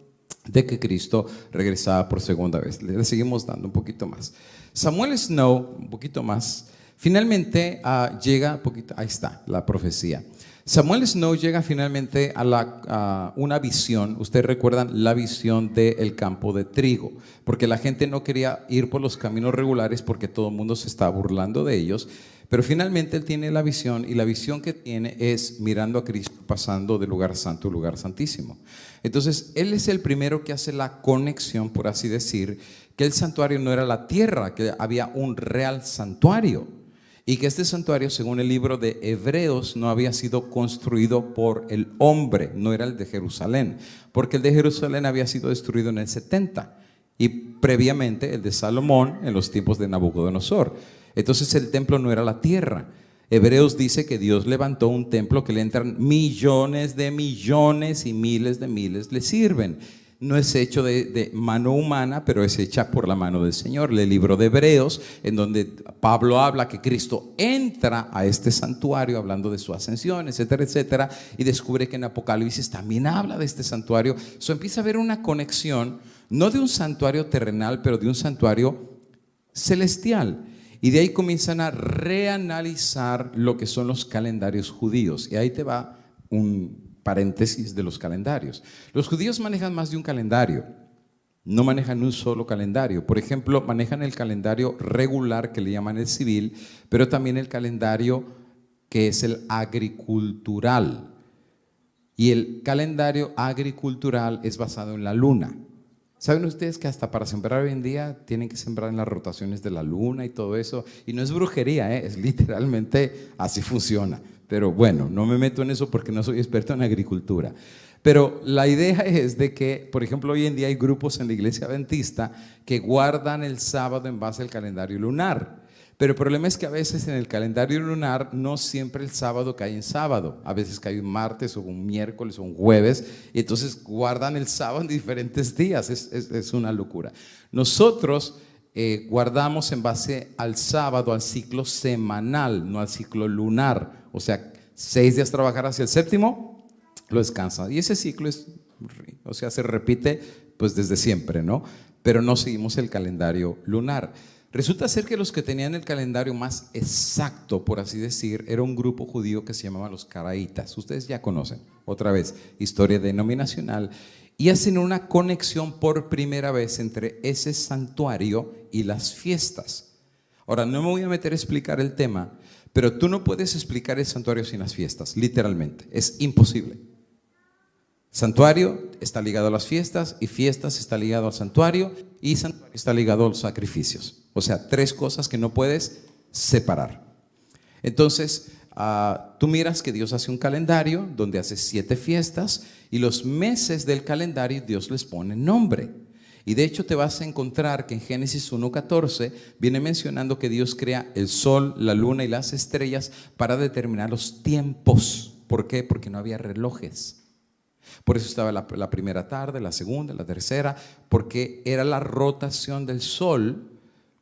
Speaker 1: de que Cristo regresaba por segunda vez. Le seguimos dando un poquito más. Samuel Snow, un poquito más. Finalmente llega, ahí está la profecía. Samuel Snow llega finalmente a una visión. Ustedes recuerdan la visión del campo de trigo, porque la gente no quería ir por los caminos regulares porque todo el mundo se estaba burlando de ellos. Pero finalmente él tiene la visión, y la visión que tiene es mirando a Cristo pasando del lugar santo al lugar santísimo. Entonces él es el primero que hace la conexión, por así decir, que el santuario no era la tierra, que había un real santuario. Y que este santuario, según el libro de Hebreos, no había sido construido por el hombre, no era el de Jerusalén, porque el de Jerusalén había sido destruido en el 70 y previamente el de Salomón en los tiempos de Nabucodonosor. Entonces el templo no era la tierra. Hebreos dice que Dios levantó un templo que le entran millones de millones y miles de miles le sirven. No es hecho de mano humana, pero es hecha por la mano del Señor. El libro de Hebreos, en donde Pablo habla que Cristo entra a este santuario, hablando de su ascensión, etcétera, etcétera, y descubre que en Apocalipsis también habla de este santuario. Empieza a haber una conexión, no de un santuario terrenal, pero de un santuario celestial. Y de ahí comienzan a reanalizar lo que son los calendarios judíos. Y ahí te va un paréntesis de los calendarios. Los judíos manejan más de un calendario, no manejan un solo calendario. Por ejemplo, manejan el calendario regular, que le llaman el civil, pero también el calendario que es el agricultural. Y el calendario agricultural es basado en la luna. ¿Saben ustedes que hasta para sembrar hoy en día tienen que sembrar en las rotaciones de la luna y todo eso? Y no es brujería, es literalmente así funciona. Pero bueno, no me meto en eso porque no soy experto en agricultura. Pero la idea es de que, por ejemplo, hoy en día hay grupos en la iglesia adventista que guardan el sábado en base al calendario lunar. Pero el problema es que a veces en el calendario lunar no siempre el sábado cae en sábado. A veces cae un martes o un miércoles o un jueves, y entonces guardan el sábado en diferentes días. Es una locura. Nosotros guardamos en base al sábado, al ciclo semanal, no al ciclo lunar. O sea, 6 días trabajar, hacia el séptimo lo descansa. Y ese ciclo se repite pues desde siempre, ¿no? Pero no seguimos el calendario lunar. Resulta ser que los que tenían el calendario más exacto, por así decir, era un grupo judío que se llamaba los caraítas. Ustedes ya conocen, otra vez, historia denominacional. Y hacen una conexión por primera vez entre ese santuario y las fiestas. Ahora, no me voy a meter a explicar el tema, pero tú no puedes explicar el santuario sin las fiestas, literalmente. Es imposible. Santuario está ligado a las fiestas y fiestas está ligado al santuario y santuario está ligado a los sacrificios. O sea, tres cosas que no puedes separar. Entonces, tú miras que Dios hace un calendario donde hace 7 fiestas y los meses del calendario Dios les pone nombre. Y de hecho te vas a encontrar que en Génesis 1:14 viene mencionando que Dios crea el sol, la luna y las estrellas para determinar los tiempos. ¿Por qué? Porque no había relojes. Por eso estaba la primera tarde, la segunda, la tercera, porque era la rotación del sol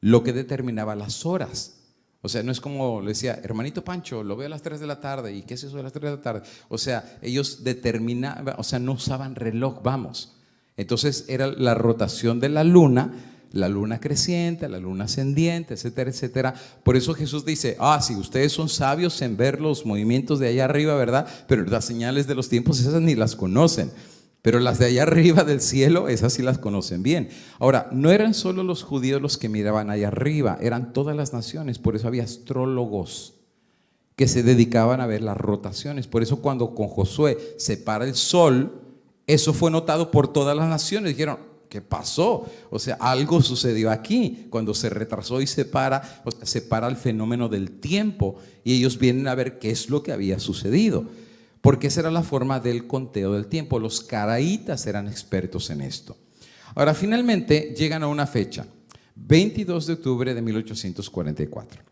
Speaker 1: lo que determinaba las horas. O sea, no es como le decía, hermanito Pancho, lo veo a las 3 de la tarde. ¿Y qué es eso de las 3 de la tarde? O sea, ellos determinaban, o sea, no usaban reloj, vamos. Entonces era la rotación de la luna creciente, la luna ascendiente, etcétera, etcétera. Por eso Jesús dice, si ustedes son sabios en ver los movimientos de allá arriba, ¿verdad? Pero las señales de los tiempos esas ni las conocen. Pero las de allá arriba del cielo, esas sí las conocen bien. Ahora, no eran solo los judíos los que miraban allá arriba, eran todas las naciones. Por eso había astrólogos que se dedicaban a ver las rotaciones. Por eso cuando con Josué se para el sol, eso fue notado por todas las naciones. Dijeron, ¿qué pasó? O sea, algo sucedió aquí. Cuando se retrasó y se para, o sea, se para el fenómeno del tiempo y ellos vienen a ver qué es lo que había sucedido. Porque esa era la forma del conteo del tiempo. Los caraítas eran expertos en esto. Ahora, finalmente llegan a una fecha, 22 de octubre de 1844.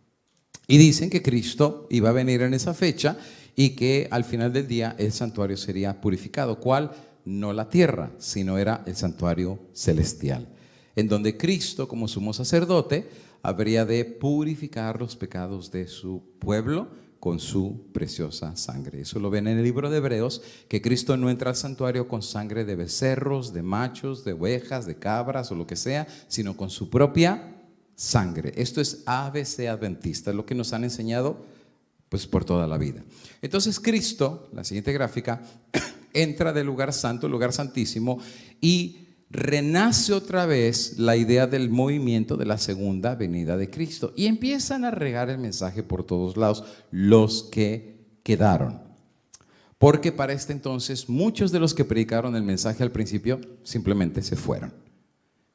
Speaker 1: Y dicen que Cristo iba a venir en esa fecha y que al final del día el santuario sería purificado. ¿Cuál? No la tierra, sino era el santuario celestial, en donde Cristo, como sumo sacerdote, habría de purificar los pecados de su pueblo con su preciosa sangre. Eso lo ven en el libro de Hebreos, que Cristo no entra al santuario con sangre de becerros, de machos, de ovejas, de cabras o lo que sea, sino con su propia sangre. Esto es ABC adventista, es lo que nos han enseñado pues por toda la vida. Entonces Cristo, la siguiente gráfica, entra del lugar santo, el lugar santísimo, y renace otra vez la idea del movimiento de la segunda venida de Cristo. Y empiezan a regar el mensaje por todos lados, los que quedaron. Porque para este entonces muchos de los que predicaron el mensaje al principio simplemente se fueron.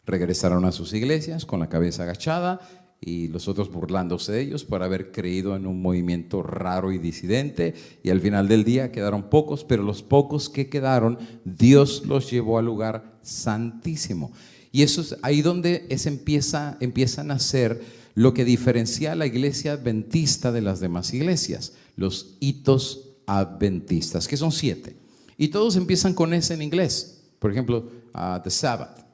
Speaker 1: Regresaron a sus iglesias con la cabeza agachada y los otros burlándose de ellos por haber creído en un movimiento raro y disidente, y al final del día quedaron pocos, pero los pocos que quedaron Dios los llevó al lugar santísimo. Y eso es ahí donde empieza a nacer lo que diferencia a la iglesia adventista de las demás iglesias, los hitos adventistas, que son 7, y todos empiezan con ese en inglés. Por ejemplo, the Sabbath,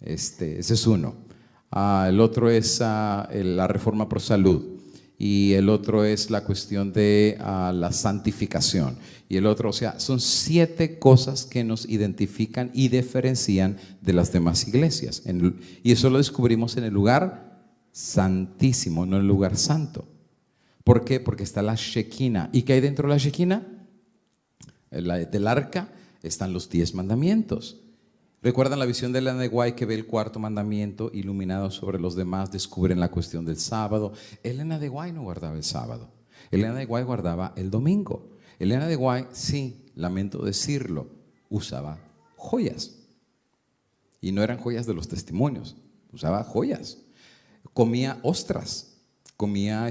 Speaker 1: ese es uno. El otro es la reforma por salud, y el otro es la cuestión de la santificación, y el otro, o sea, son 7 cosas que nos identifican y diferencian de las demás iglesias, y eso lo descubrimos en el lugar santísimo, no en el lugar santo. ¿Por qué? Porque está la Shekinah. ¿Y qué hay dentro de la Shekinah? Del arca están los 10 mandamientos. ¿Recuerdan la visión de Elena de White que ve el 4º mandamiento iluminado sobre los demás? Descubren la cuestión del sábado. Elena de White no guardaba el sábado. Elena de White guardaba el domingo. Elena de White, sí, lamento decirlo, usaba joyas. Y no eran joyas de los testimonios, usaba joyas. Comía ostras. Comía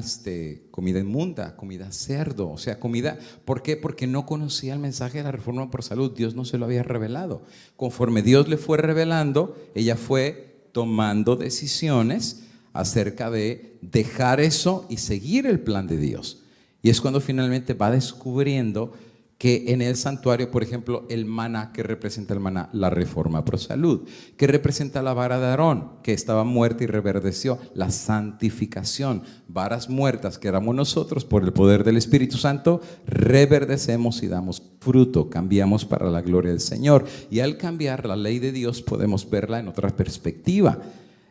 Speaker 1: comida inmunda, comida cerdo, o sea, comida. ¿Por qué? Porque no conocía el mensaje de la reforma por salud. Dios no se lo había revelado. Conforme Dios le fue revelando, ella fue tomando decisiones acerca de dejar eso y seguir el plan de Dios. Y es cuando finalmente va descubriendo que en el santuario, por ejemplo, el maná, ¿qué representa el maná? La reforma pro salud. ¿Qué representa la vara de Aarón? Que estaba muerta y reverdeció. La santificación. Varas muertas que éramos nosotros, por el poder del Espíritu Santo, reverdecemos y damos fruto, cambiamos para la gloria del Señor. Y al cambiar la ley de Dios podemos verla en otra perspectiva.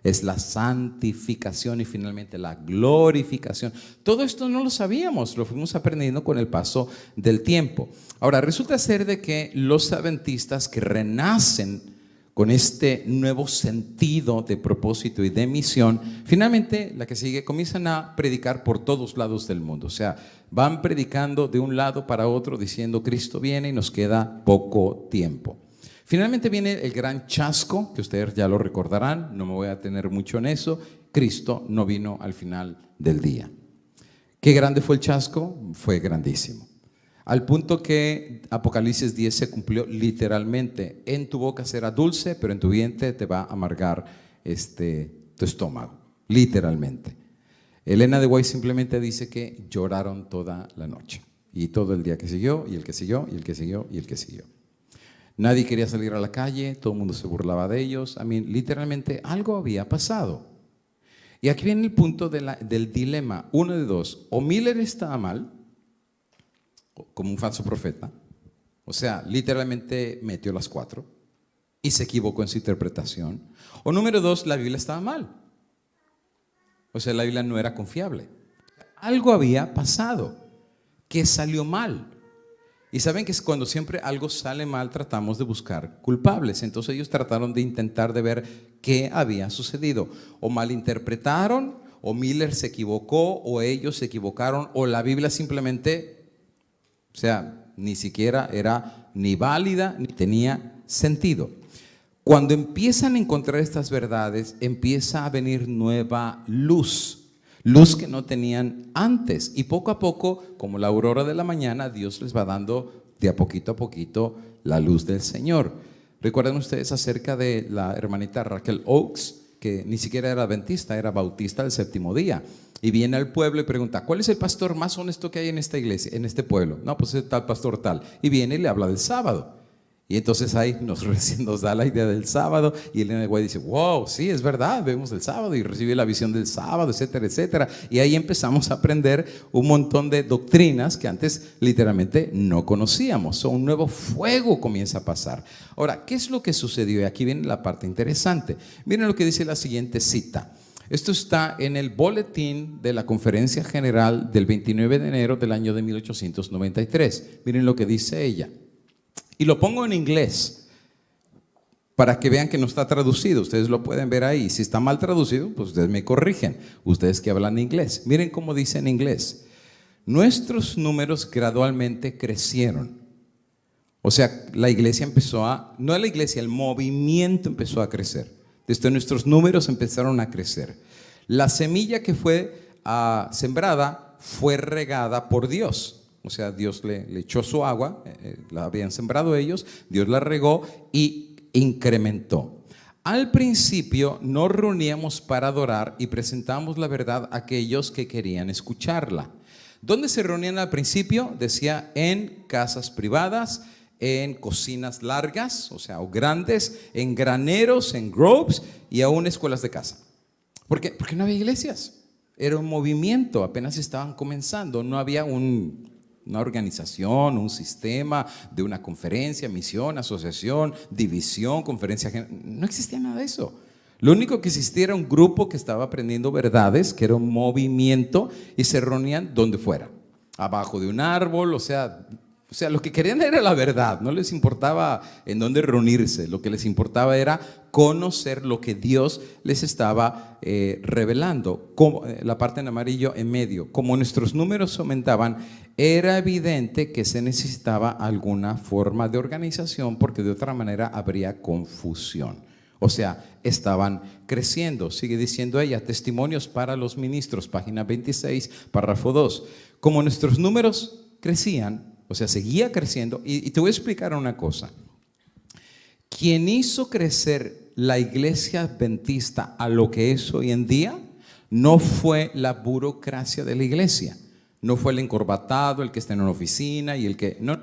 Speaker 1: es la santificación y finalmente la glorificación. Todo esto no lo sabíamos, lo fuimos aprendiendo con el paso del tiempo. Ahora, resulta ser de que los adventistas que renacen con este nuevo sentido de propósito y de misión, finalmente la que sigue comienzan a predicar por todos lados del mundo. O sea, van predicando de un lado para otro diciendo Cristo viene y nos queda poco tiempo. Finalmente viene el gran chasco, que ustedes ya lo recordarán, no me voy a tener mucho en eso. Cristo no vino al final del día. ¿Qué grande fue el chasco? Fue grandísimo. Al punto que Apocalipsis 10 se cumplió literalmente. En tu boca será dulce, pero en tu vientre te va a amargar tu estómago. Literalmente. Elena de White simplemente dice que lloraron toda la noche. Y todo el día que siguió, y el que siguió, y el que siguió, y el que siguió. Nadie quería salir a la calle, todo el mundo se burlaba de ellos. Literalmente algo había pasado. Y aquí viene el punto del dilema. Uno de dos. O Miller estaba mal, como un falso profeta. O sea, literalmente metió las 4 y se equivocó en su interpretación. O número 2, la Biblia estaba mal. O sea, la Biblia no era confiable. Algo había pasado que salió mal. Y saben que cuando siempre algo sale mal tratamos de buscar culpables. Entonces ellos trataron de intentar de ver qué había sucedido. O malinterpretaron, o Miller se equivocó, o ellos se equivocaron, o la Biblia simplemente, o sea, ni siquiera era ni válida ni tenía sentido. Cuando empiezan a encontrar estas verdades, empieza a venir nueva luz. Luz que no tenían antes, y poco a poco, como la aurora de la mañana, Dios les va dando de a poquito la luz del Señor. ¿Recuerdan ustedes acerca de la hermanita Raquel Oakes, que ni siquiera era adventista, era bautista del séptimo día? Y viene al pueblo y pregunta, ¿cuál es el pastor más honesto que hay en esta iglesia, en este pueblo? No, pues es tal pastor tal. Y viene y le habla del sábado. Y entonces ahí nos da la idea del sábado, y Elena de White dice, wow, sí, es verdad, vemos el sábado y recibe la visión del sábado, etcétera, etcétera. Y ahí empezamos a aprender un montón de doctrinas que antes literalmente no conocíamos. Un nuevo fuego comienza a pasar. Ahora, ¿qué es lo que sucedió? Y aquí viene la parte interesante. Miren lo que dice la siguiente cita. Esto está en el boletín de la Conferencia General del 29 de enero del año de 1893. Miren lo que dice ella. Y lo pongo en inglés para que vean que no está traducido. Ustedes lo pueden ver ahí. Si está mal traducido, pues ustedes me corrigen. Ustedes que hablan inglés. Miren cómo dice en inglés. Nuestros números gradualmente crecieron. O sea, la iglesia no la iglesia, el movimiento empezó a crecer. Desde nuestros números empezaron a crecer. La semilla que fue sembrada fue regada por Dios. O sea, Dios le echó su agua, la habían sembrado ellos, Dios la regó y incrementó. Al principio nos reuníamos para adorar y presentábamos la verdad a aquellos que querían escucharla. ¿Dónde se reunían al principio? Decía, en casas privadas, en cocinas largas, o sea, o grandes, en graneros, en groves y aún escuelas de casa. ¿Por qué? Porque no había iglesias. Era un movimiento, apenas estaban comenzando, no había una organización, un sistema de una conferencia, misión, asociación, división, conferencia. No existía nada de eso. Lo único que existía era un grupo que estaba aprendiendo verdades, que era un movimiento, y se reunían donde fuera, abajo de un árbol, o sea, lo que querían era la verdad, no les importaba en dónde reunirse, lo que les importaba era conocer lo que Dios les estaba revelando. Como, la parte en amarillo en medio, como nuestros números aumentaban, era evidente que se necesitaba alguna forma de organización porque de otra manera habría confusión. O sea, estaban creciendo. Sigue diciendo ella, testimonios para los ministros, página 26, párrafo 2. Como nuestros números crecían, o sea, seguía creciendo. Y te voy a explicar una cosa. Quien hizo crecer la iglesia adventista a lo que es hoy en día no fue la burocracia de la iglesia. No fue el encorbatado, el que está en una oficina y el que... No.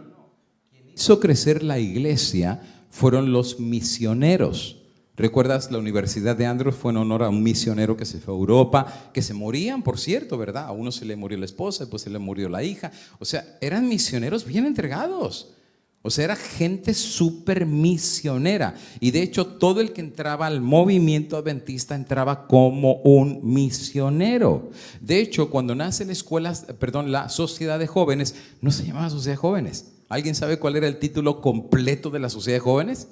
Speaker 1: Quien hizo crecer la iglesia fueron los misioneros. ¿Recuerdas? La Universidad de Andrews fue en honor a un misionero que se fue a Europa, que se morían, por cierto, ¿verdad? A uno se le murió la esposa, después se le murió la hija. O sea, eran misioneros bien entregados. O sea, era gente súper misionera. Y de hecho, todo el que entraba al movimiento adventista entraba como un misionero. De hecho, cuando nace la Sociedad de Jóvenes, no se llamaba Sociedad de Jóvenes. ¿Alguien sabe cuál era el título completo de la Sociedad de Jóvenes?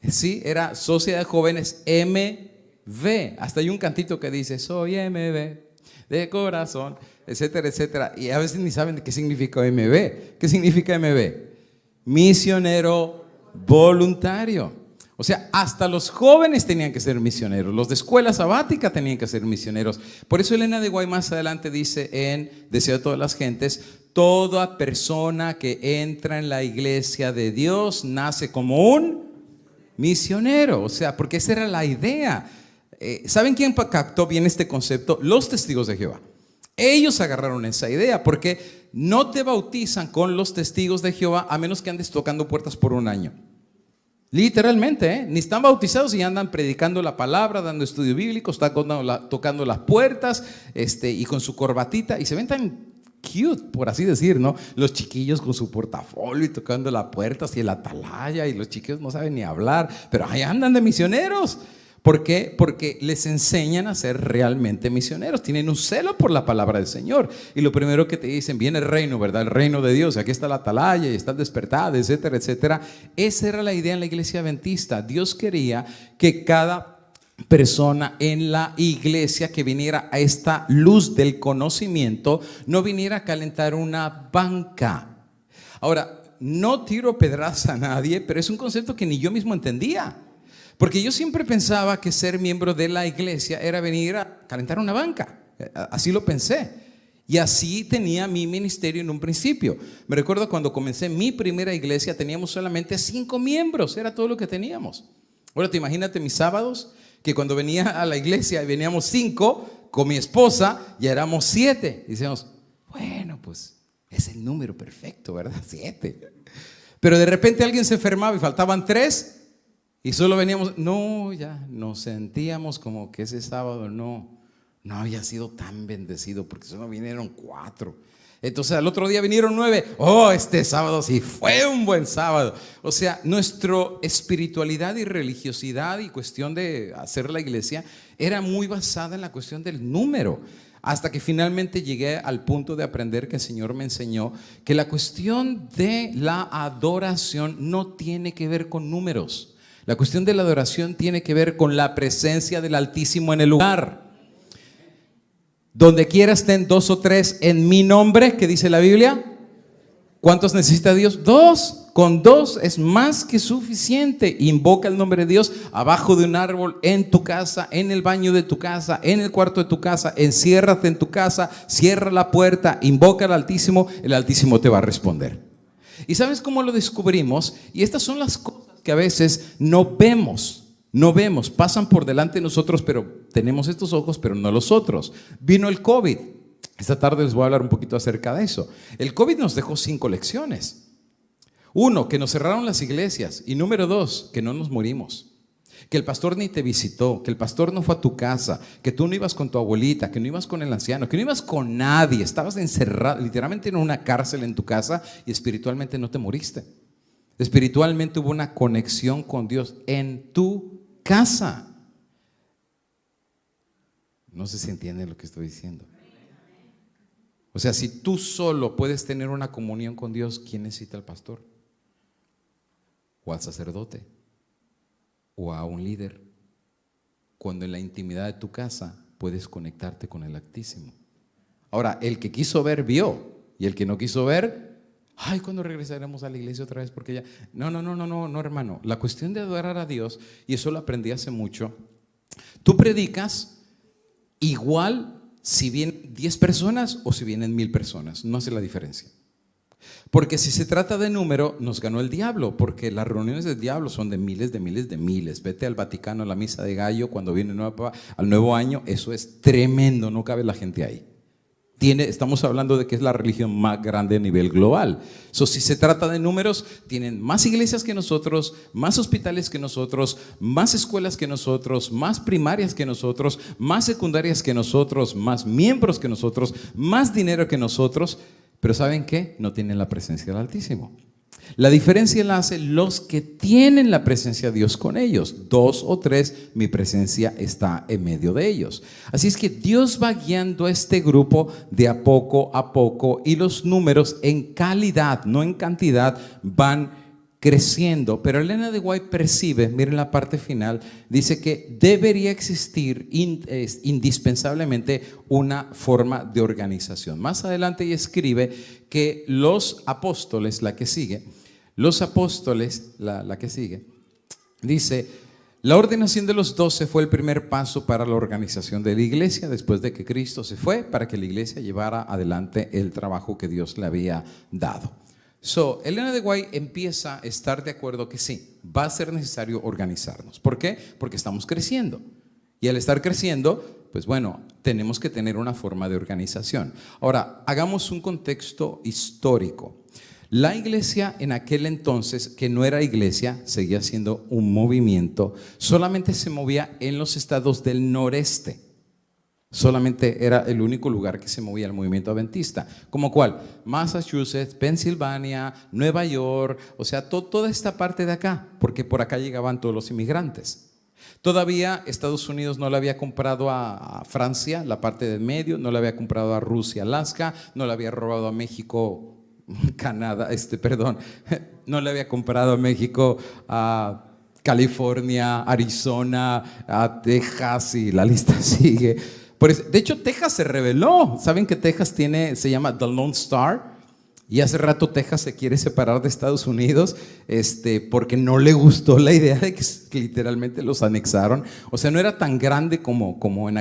Speaker 1: Sí, era Sociedad de Jóvenes MV. Hasta hay un cantito que dice, soy MV de corazón, etcétera, etcétera. Y a veces ni saben de qué significa MV. ¿Qué significa MV? Misionero voluntario. O sea, hasta los jóvenes tenían que ser misioneros. Los de escuela sabática tenían que ser misioneros. Por eso Elena de White más adelante dice en Deseo de todas las gentes: toda persona que entra en la iglesia de Dios nace como un misionero. O sea, porque esa era la idea. ¿Saben quién captó bien este concepto? Los testigos de Jehová. Ellos agarraron esa idea, porque no te bautizan con los testigos de Jehová a menos que andes tocando puertas por un año. Literalmente, ni están bautizados y andan predicando la palabra, dando estudio bíblico, están tocando las puertas y con su corbatita, y se ven tan cute, por así decir, ¿no? Los chiquillos con su portafolio y tocando las puertas y el atalaya, y los chiquillos no saben ni hablar, pero ahí andan de misioneros. ¿Por qué? Porque les enseñan a ser realmente misioneros. Tienen un celo por la palabra del Señor. Y lo primero que te dicen, viene el reino, ¿verdad? El reino de Dios. Aquí está la atalaya y está el despertado, etcétera, etcétera. Esa era la idea en la iglesia adventista. Dios quería que cada persona en la iglesia que viniera a esta luz del conocimiento no viniera a calentar una banca. Ahora, no tiro pedradas a nadie, pero es un concepto que ni yo mismo entendía. Porque yo siempre pensaba que ser miembro de la iglesia era venir a calentar una banca. Así lo pensé. Y así tenía mi ministerio en un principio. Me recuerdo cuando comencé mi primera iglesia, teníamos solamente 5 miembros. Era todo lo que teníamos. Ahora te imagínate mis sábados, que cuando venía a la iglesia y veníamos 5, con mi esposa ya éramos 7. Y decíamos, bueno, pues es el número perfecto, ¿verdad? 7. Pero de repente alguien se enfermaba y faltaban 3. Y solo veníamos, ya nos sentíamos como que ese sábado no había sido tan bendecido, porque solo vinieron 4. Entonces al otro día vinieron 9. Este sábado sí fue un buen sábado. O sea, nuestra espiritualidad y religiosidad y cuestión de hacer la iglesia era muy basada en la cuestión del número. Hasta que finalmente llegué al punto de aprender que el Señor me enseñó que la cuestión de la adoración no tiene que ver con números. La cuestión de la adoración tiene que ver con la presencia del Altísimo en el lugar. Donde quiera estén 2 o 3 en mi nombre, ¿qué dice la Biblia? ¿Cuántos necesita Dios? 2. Con 2 es más que suficiente. Invoca el nombre de Dios abajo de un árbol, en tu casa, en el baño de tu casa, en el cuarto de tu casa. Enciérrate en tu casa, cierra la puerta, invoca al Altísimo, el Altísimo te va a responder. ¿Y sabes cómo lo descubrimos? Y estas son las cosas que a veces no vemos, pasan por delante de nosotros, pero tenemos estos ojos, pero no los otros. Vino el COVID. Esta tarde les voy a hablar un poquito acerca de eso. El COVID nos dejó 5 lecciones. 1, que nos cerraron las iglesias. Y número 2, que no nos morimos. Que el pastor ni te visitó, que el pastor no fue a tu casa, que tú no ibas con tu abuelita, que no ibas con el anciano, que no ibas con nadie. Estabas encerrado, literalmente en una cárcel en tu casa, y espiritualmente no te moriste. Espiritualmente hubo una conexión con Dios en tu casa. No sé si entienden lo que estoy diciendo. O sea, si tú solo puedes tener una comunión con Dios, ¿quién necesita al pastor? O al sacerdote, o a un líder. Cuando en la intimidad de tu casa puedes conectarte con el Altísimo. Ahora, el que quiso ver, vio. Y el que no quiso ver, ¿cuándo regresaremos a la iglesia otra vez? Porque ya, no, hermano. La cuestión de adorar a Dios, y eso lo aprendí hace mucho, tú predicas igual si vienen 10 personas o si vienen 1000 personas, no hace la diferencia. Porque si se trata de número, nos ganó el diablo, porque las reuniones del diablo son de miles, de miles, de miles. Vete al Vaticano, a la misa de gallo, cuando viene al nuevo año, eso es tremendo, no cabe la gente ahí. Estamos hablando de que es la religión más grande a nivel global. Si se trata de números, tienen más iglesias que nosotros, más hospitales que nosotros, más escuelas que nosotros, más primarias que nosotros, más secundarias que nosotros, más miembros que nosotros, más dinero que nosotros. Pero ¿saben qué? No tienen la presencia del Altísimo. La diferencia la hacen los que tienen la presencia de Dios con ellos. 2 o 3, mi presencia está en medio de ellos. Así es que Dios va guiando a este grupo de a poco y los números en calidad, no en cantidad, van creciendo. Pero Elena de White percibe, miren la parte final, dice que debería existir indispensablemente una forma de organización. Más adelante ella escribe que los apóstoles, la que sigue, la que sigue, dice: la ordenación de los 12 fue el primer paso para la organización de la iglesia después de que Cristo se fue, para que la iglesia llevara adelante el trabajo que Dios le había dado. Elena de White empieza a estar de acuerdo que sí, va a ser necesario organizarnos. ¿Por qué? Porque estamos creciendo. Y al estar creciendo, pues bueno, tenemos que tener una forma de organización. Ahora, hagamos un contexto histórico. La iglesia en aquel entonces, que no era iglesia, seguía siendo un movimiento, solamente se movía en los estados del noreste. Solamente era el único lugar que se movía el movimiento adventista. ¿Como cuál? Massachusetts, Pensilvania, Nueva York, o sea, toda esta parte de acá, porque por acá llegaban todos los inmigrantes. Todavía Estados Unidos no le había comprado a Francia la parte del medio, no le había comprado a Rusia, Alaska, no le había robado a México, Canadá, no le había comprado a México a California, Arizona, a Texas, y la lista sigue. De hecho, Texas se rebeló. ¿Saben que Texas se llama The Lone Star? Y hace rato Texas se quiere separar de Estados Unidos porque no le gustó la idea de que literalmente los anexaron. O sea, no era tan grande como hoy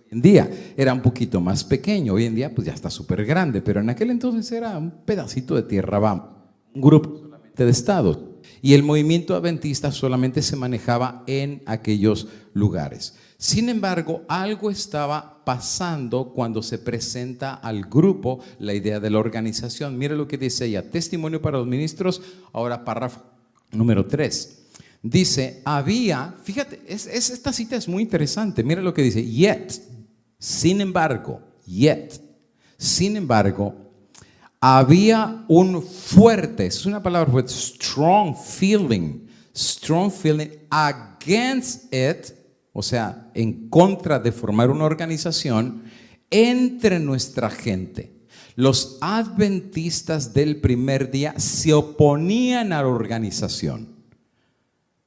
Speaker 1: en día. Era un poquito más pequeño. Hoy en día pues ya está súper grande, pero en aquel entonces era un pedacito de tierra, vamos, un grupo solamente de estados. Y el movimiento adventista solamente se manejaba en aquellos lugares. Sin embargo, algo estaba pasando cuando se presenta al grupo la idea de la organización. Mire lo que dice ella: testimonio para los ministros. Ahora párrafo número 3. Dice, fíjate, esta cita es muy interesante. Mire lo que dice: sin embargo, había un fuerte, es una palabra fuerte, strong feeling against it, o sea, en contra de formar una organización entre nuestra gente. Los adventistas del primer día se oponían a la organización.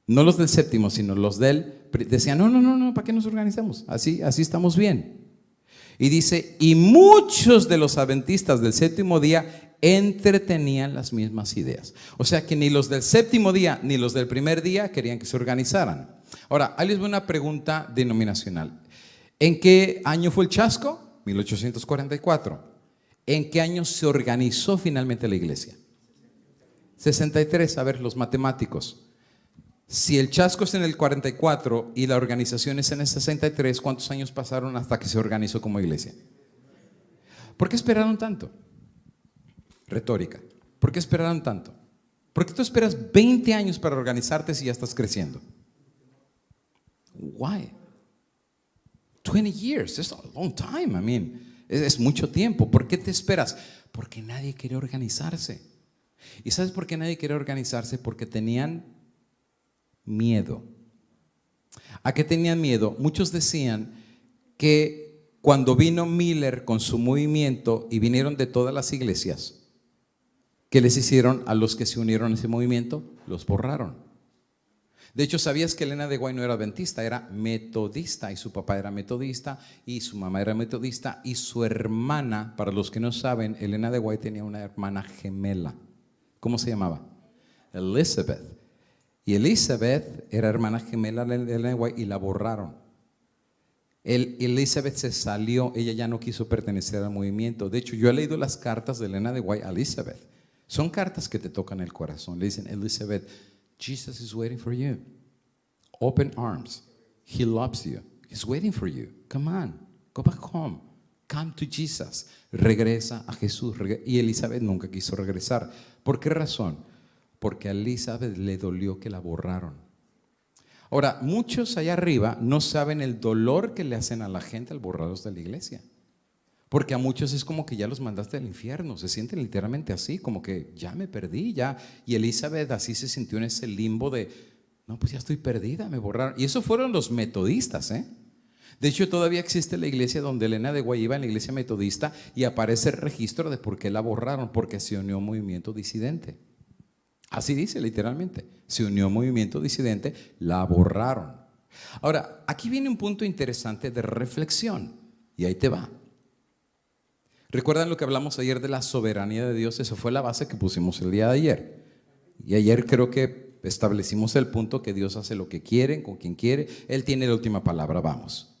Speaker 1: No los del séptimo, sino los decían, no, ¿para qué nos organizamos? Así estamos bien. Y dice, y muchos de los adventistas del séptimo día entretenían las mismas ideas. O sea que ni los del séptimo día ni los del primer día querían que se organizaran. Ahora, ahí les voy a una pregunta denominacional. ¿En qué año fue el chasco? 1844. ¿En qué año se organizó finalmente la iglesia? 63. A ver, los matemáticos. Si el chasco es en el 44 y la organización es en el 63, ¿cuántos años pasaron hasta que se organizó como iglesia? ¿Por qué esperaron tanto? Retórica. ¿Por qué esperaron tanto? ¿Por qué tú esperas 20 años para organizarte si ya estás creciendo? Why? 20 years, it's a long time. I mean, es mucho tiempo. ¿Por qué te esperas? Porque nadie quiere organizarse. ¿Y sabes por qué nadie quiere organizarse? Porque tenían miedo. ¿A qué tenían miedo? Muchos decían que cuando vino Miller con su movimiento y vinieron de todas las iglesias, ¿qué les hicieron a los que se unieron a ese movimiento? Los borraron. De hecho, ¿sabías que Elena de White no era adventista? Era metodista, y su papá era metodista y su mamá era metodista, y su hermana, para los que no saben, Elena de White tenía una hermana gemela. ¿Cómo se llamaba? Elizabeth. Y Elizabeth era hermana gemela de Elena de White y la borraron. Elizabeth se salió, ella ya no quiso pertenecer al movimiento. De hecho, yo he leído las cartas de Elena de White a Elizabeth. Son cartas que te tocan el corazón. Le dicen, Elizabeth, Jesus is waiting for you. Open arms. He loves you. He's waiting for you. Come on. Go back home. Come to Jesus. Regresa a Jesús. Y Elizabeth nunca quiso regresar. ¿Por qué razón? Porque a Elizabeth le dolió que la borraron. Ahora, muchos allá arriba no saben el dolor que le hacen a la gente al borrarlos de la iglesia. Porque a muchos es como que ya los mandaste al infierno, se sienten literalmente así, como que ya me perdí, ya. Y Elizabeth así se sintió en ese limbo de, no, pues ya estoy perdida, me borraron. Y eso fueron los metodistas, ¿eh? De hecho, todavía existe la iglesia donde Elena de Guay iba, en la iglesia metodista, y aparece el registro de por qué la borraron, porque se unió a un movimiento disidente. Así dice literalmente, se unió a un movimiento disidente, la borraron. Ahora, aquí viene un punto interesante de reflexión, y ahí te va. ¿Recuerdan lo que hablamos ayer de la soberanía de Dios? Esa fue la base que pusimos el día de ayer. Y ayer creo que establecimos el punto que Dios hace lo que quiere, con quien quiere. Él tiene la última palabra, vamos.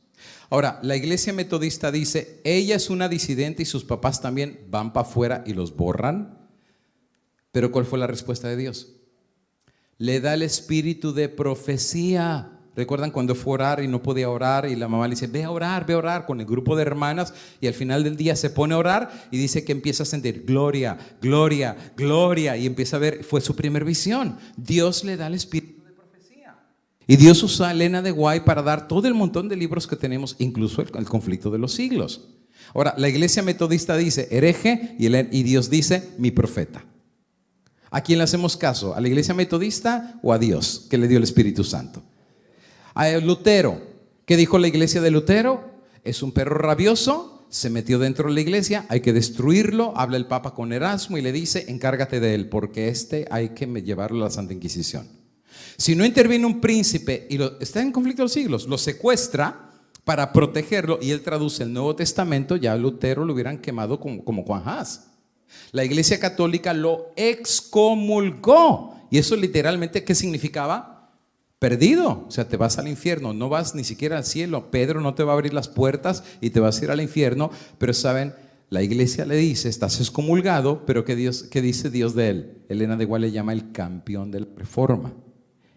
Speaker 1: Ahora, la iglesia metodista dice, ella es una disidente y sus papás también van para afuera y los borran. Pero ¿cuál fue la respuesta de Dios? Le da el espíritu de profecía. ¿Recuerdan cuando fue a orar y no podía orar y la mamá le dice, ve a orar con el grupo de hermanas, y al final del día se pone a orar y dice que empieza a sentir gloria, gloria, gloria, y empieza a ver, fue su primer visión. Dios le da el espíritu de profecía. Y Dios usa a Elena de Guay para dar todo el montón de libros que tenemos, incluso el conflicto de los siglos. Ahora, la iglesia metodista dice hereje y Dios dice mi profeta. ¿A quién le hacemos caso? ¿A la iglesia metodista o a Dios que le dio el Espíritu Santo? A Lutero, ¿qué dijo la iglesia de Lutero? Es un perro rabioso, se metió dentro de la iglesia, hay que destruirlo. Habla el Papa con Erasmo y le dice, encárgate de él, porque hay que llevarlo a la Santa Inquisición. Si no interviene un príncipe y está en conflicto de los siglos, lo secuestra para protegerlo y él traduce el Nuevo Testamento, ya a Lutero lo hubieran quemado como Juan Haas. La iglesia católica lo excomulgó. Y eso literalmente, ¿qué significaba? Perdido, o sea, te vas al infierno, no vas ni siquiera al cielo. Pedro no te va a abrir las puertas y te vas a ir al infierno. Pero saben, la iglesia le dice, estás excomulgado, pero ¿qué dice Dios de él? Elena de Guay le llama el campeón de la reforma.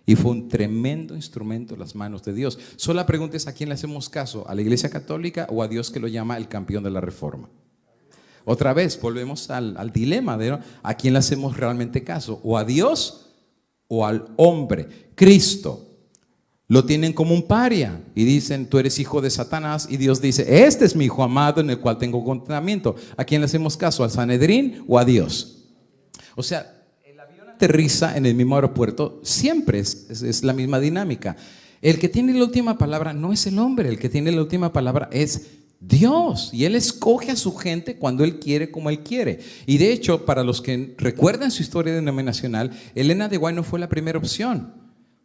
Speaker 1: Y fue un tremendo instrumento en las manos de Dios. Solo la pregunta es, ¿a quién le hacemos caso? ¿A la iglesia católica o a Dios que lo llama el campeón de la reforma? Otra vez, volvemos al dilema de, ¿no?, ¿a quién le hacemos realmente caso? ¿O a Dios o al hombre? Cristo lo tienen como un paria y dicen, tú eres hijo de Satanás, y Dios dice, este es mi hijo amado en el cual tengo contentamiento. ¿A quién le hacemos caso? ¿Al Sanedrín o a Dios? O sea, el avión aterriza en el mismo aeropuerto, siempre es la misma dinámica. El que tiene la última palabra no es el hombre, el que tiene la última palabra es Dios, y Él escoge a su gente cuando Él quiere, como Él quiere. Y de hecho, para los que recuerdan su historia denominacional, Elena de Guay no fue la primera opción,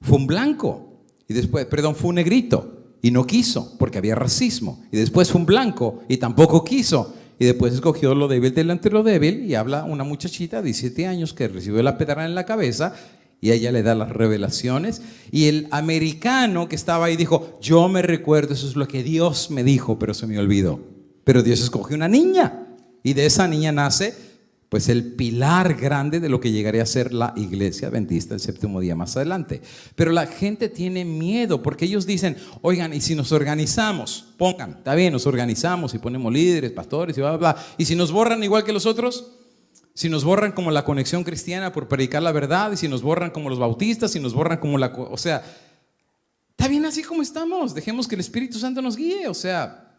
Speaker 1: fue un blanco, y después, fue un negrito y no quiso porque había racismo, y después fue un blanco y tampoco quiso, y después escogió lo débil delante de lo débil, y habla una muchachita de 17 años que recibió la pedrada en la cabeza. Y ella le da las revelaciones, y el americano que estaba ahí dijo, yo me recuerdo, eso es lo que Dios me dijo, pero se me olvidó. Pero Dios escogió una niña, y de esa niña nace pues el pilar grande de lo que llegaría a ser la iglesia adventista el séptimo día más adelante. Pero la gente tiene miedo porque ellos dicen, oigan, y si nos organizamos, está bien, nos organizamos y ponemos líderes, pastores y bla, bla, bla, y si nos borran igual que los otros, si nos borran como la Conexión Cristiana por predicar la verdad, y si nos borran como los bautistas, si nos borran como o sea, está bien así como estamos, dejemos que el Espíritu Santo nos guíe. O sea,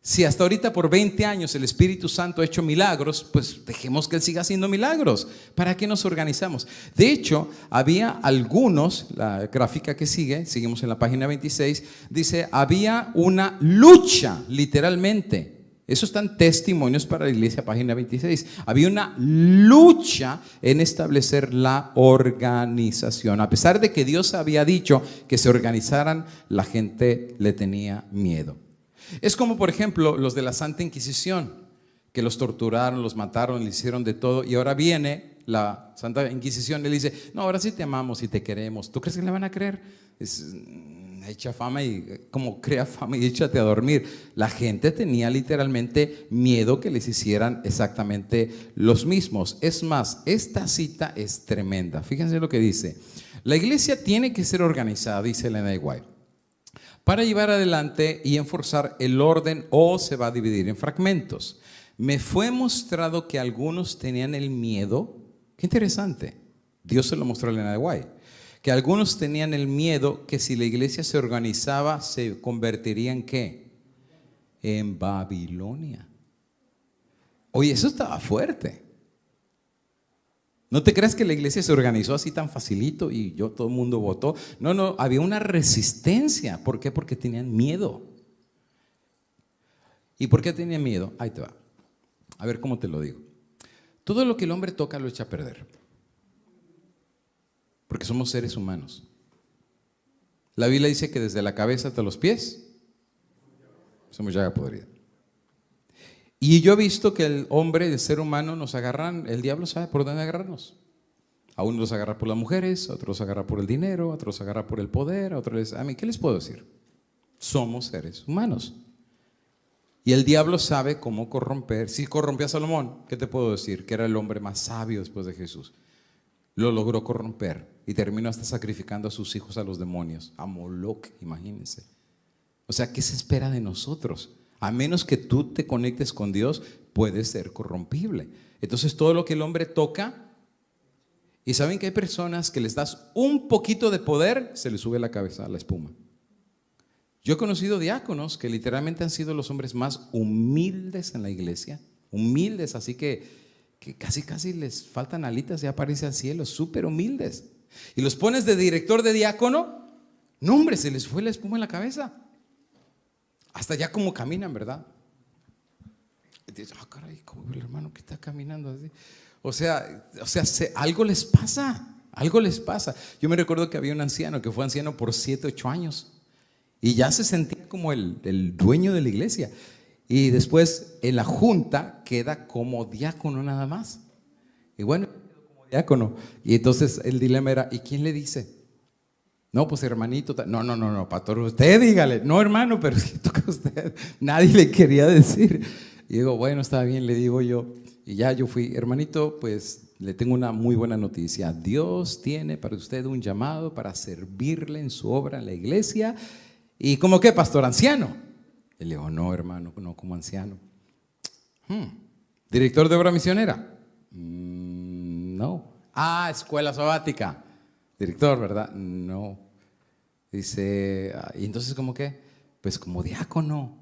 Speaker 1: si hasta ahorita por 20 años el Espíritu Santo ha hecho milagros, pues dejemos que Él siga haciendo milagros. ¿Para qué nos organizamos? De hecho, había algunos, la gráfica que seguimos en la página 26, dice, había una lucha, literalmente. Eso están testimonios para la iglesia, página 26. Había una lucha en establecer la organización. A pesar de que Dios había dicho que se organizaran, la gente le tenía miedo. Es como, por ejemplo, los de la Santa Inquisición, que los torturaron, los mataron, les hicieron de todo, y ahora viene la Santa Inquisición y le dice, no, ahora sí te amamos y te queremos. ¿Tú crees que le van a creer? Echa fama y como crea fama y échate a dormir. La gente tenía literalmente miedo que les hicieran exactamente los mismos. Es más, esta cita es tremenda. Fíjense lo que dice. La iglesia tiene que ser organizada, dice Elena de Guay, para llevar adelante y enforzar el orden, o se va a dividir en fragmentos. Me fue mostrado que algunos tenían el miedo. Qué interesante. Dios se lo mostró a Elena de Guay. Que algunos tenían el miedo que si la iglesia se organizaba se convertiría en ¿qué? en Babilonia. Oye, eso estaba fuerte. No te creas que la iglesia se organizó así tan facilito y todo el mundo votó. No, no, había una resistencia. ¿Por qué? Porque tenían miedo. ¿Y por qué tenían miedo? Ahí te va. A ver cómo te lo digo. Todo lo que el hombre toca lo echa a perder. Porque somos seres humanos. La Biblia dice que desde la cabeza hasta los pies somos llaga podrida. Y yo he visto que el hombre, el ser humano, nos agarran, el diablo sabe por dónde agarrarnos. A unos los agarra por las mujeres, a otros los agarra por el dinero, a otros los agarra por el poder, a otros a mí, ¿qué les puedo decir? Somos seres humanos. Y el diablo sabe cómo corromper. Si corrompió a Salomón, ¿qué te puedo decir? Que era el hombre más sabio después de Jesús. Lo logró corromper y terminó hasta sacrificando a sus hijos a los demonios, a Moloch, imagínense. O sea, ¿qué se espera de nosotros? A menos que tú te conectes con Dios, puedes ser corrompible. Entonces todo lo que el hombre toca, y saben que hay personas que les das un poquito de poder, se les sube la cabeza a la espuma. Yo he conocido diáconos que literalmente han sido los hombres más humildes en la iglesia, humildes, así que casi les faltan alitas, ya aparece al cielo, súper humildes. Y los pones de director de diácono, no hombre, se les fue la espuma en la cabeza. Hasta ya como caminan, ¿verdad? Y dices, caray, ¿cómo el hermano que está caminando así? O sea, algo les pasa, algo les pasa. Yo me recuerdo que había un anciano que fue anciano por 7, 8 años y ya se sentía como el dueño de la iglesia. Y después en la junta queda como diácono nada más. Y bueno, como diácono. Y entonces el dilema era, ¿y quién le dice? No, pues hermanito, no, pastor, usted dígale. No, hermano, pero si toca usted. Nadie le quería decir. Y digo, bueno, está bien, le digo yo. Y ya yo fui, hermanito, pues le tengo una muy buena noticia. Dios tiene para usted un llamado para servirle en su obra en la iglesia. ¿Y cómo qué, pastor? ¿Anciano? Y le digo, no, hermano, no como anciano. ¿Director de obra misionera? No. Escuela sabática. Director, ¿verdad? No. Dice, ¿y entonces cómo qué? Pues como diácono.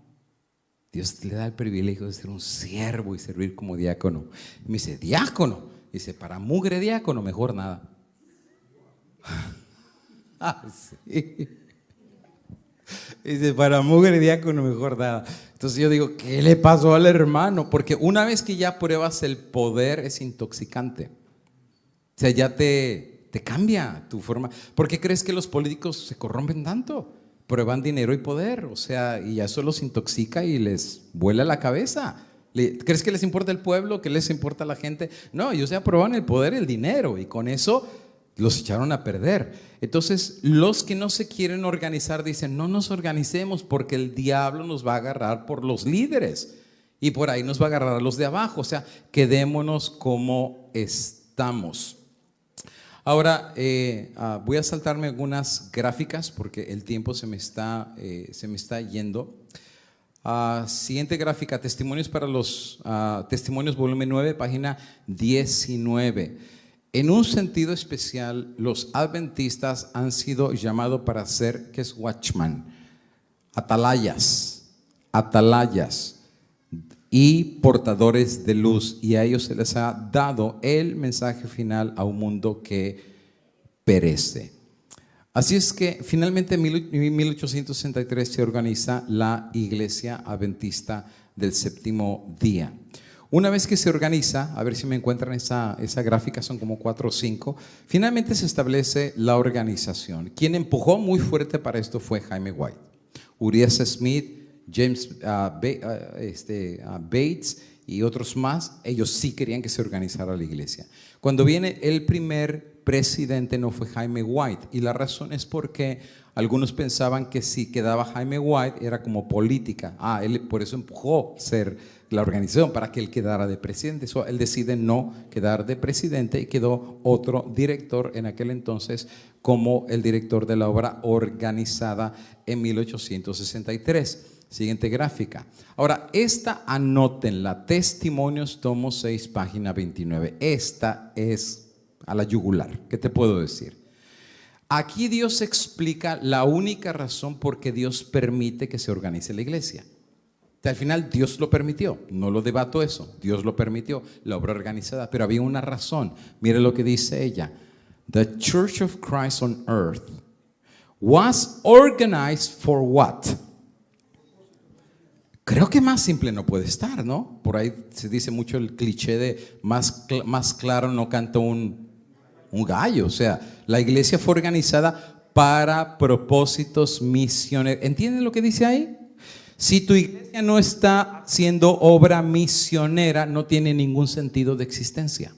Speaker 1: Dios le da el privilegio de ser un siervo y servir como diácono. Y me dice, ¿diácono? Dice, para mugre diácono, mejor nada. Sí. Dice, para mugre diácono, mejor nada. Entonces yo digo, ¿qué le pasó al hermano? Porque una vez que ya pruebas el poder, es intoxicante. O sea, ya te cambia tu forma. ¿Por qué crees que los políticos se corrompen tanto? Prueban dinero y poder, o sea, y ya eso los intoxica y les vuela la cabeza. ¿Crees que les importa el pueblo? ¿Que les importa la gente? No, ellos ya prueban el poder, el dinero, y con eso los echaron a perder. Entonces, los que no se quieren organizar dicen, no nos organicemos porque el diablo nos va a agarrar por los líderes y por ahí nos va a agarrar a los de abajo. O sea, quedémonos como estamos. Ahora voy a saltarme algunas gráficas porque el tiempo se me está yendo. Siguiente gráfica, testimonios para los testimonios volumen 9, página 19. En un sentido especial, los adventistas han sido llamados para ser, ¿qué es watchman? Atalayas y portadores de luz, y a ellos se les ha dado el mensaje final a un mundo que perece. Así es que finalmente en 1863 se organiza la Iglesia Adventista del Séptimo Día. Una vez que se organiza, a ver si me encuentran esa gráfica, son como 4 o 5, finalmente se establece la organización. Quien empujó muy fuerte para esto fue Jaime White, Urias Smith, James Bates y otros más. Ellos sí querían que se organizara la iglesia. Cuando viene el primer presidente no fue Jaime White, y la razón es porque algunos pensaban que si quedaba Jaime White era como política. Él por eso empujó ser la organización, para que él quedara de presidente. Él decide no quedar de presidente y quedó otro director en aquel entonces como el director de la obra organizada en 1863. Siguiente gráfica. Ahora, anótenla, Testimonios, tomo 6, página 29. Esta es a la yugular. ¿Qué te puedo decir? Aquí Dios explica la única razón por qué Dios permite que se organice la iglesia. Al final Dios lo permitió, no lo debato eso, Dios lo permitió, la obra organizada, pero había una razón. Mire lo que dice ella. The Church of Christ on earth was organized for what? Creo que más simple no puede estar, ¿no? Por ahí se dice mucho el cliché de más claro no canta un gallo. O sea, la iglesia fue organizada para propósitos misioneros. ¿Entienden lo que dice ahí? Si tu iglesia no está haciendo obra misionera, no tiene ningún sentido de existencia.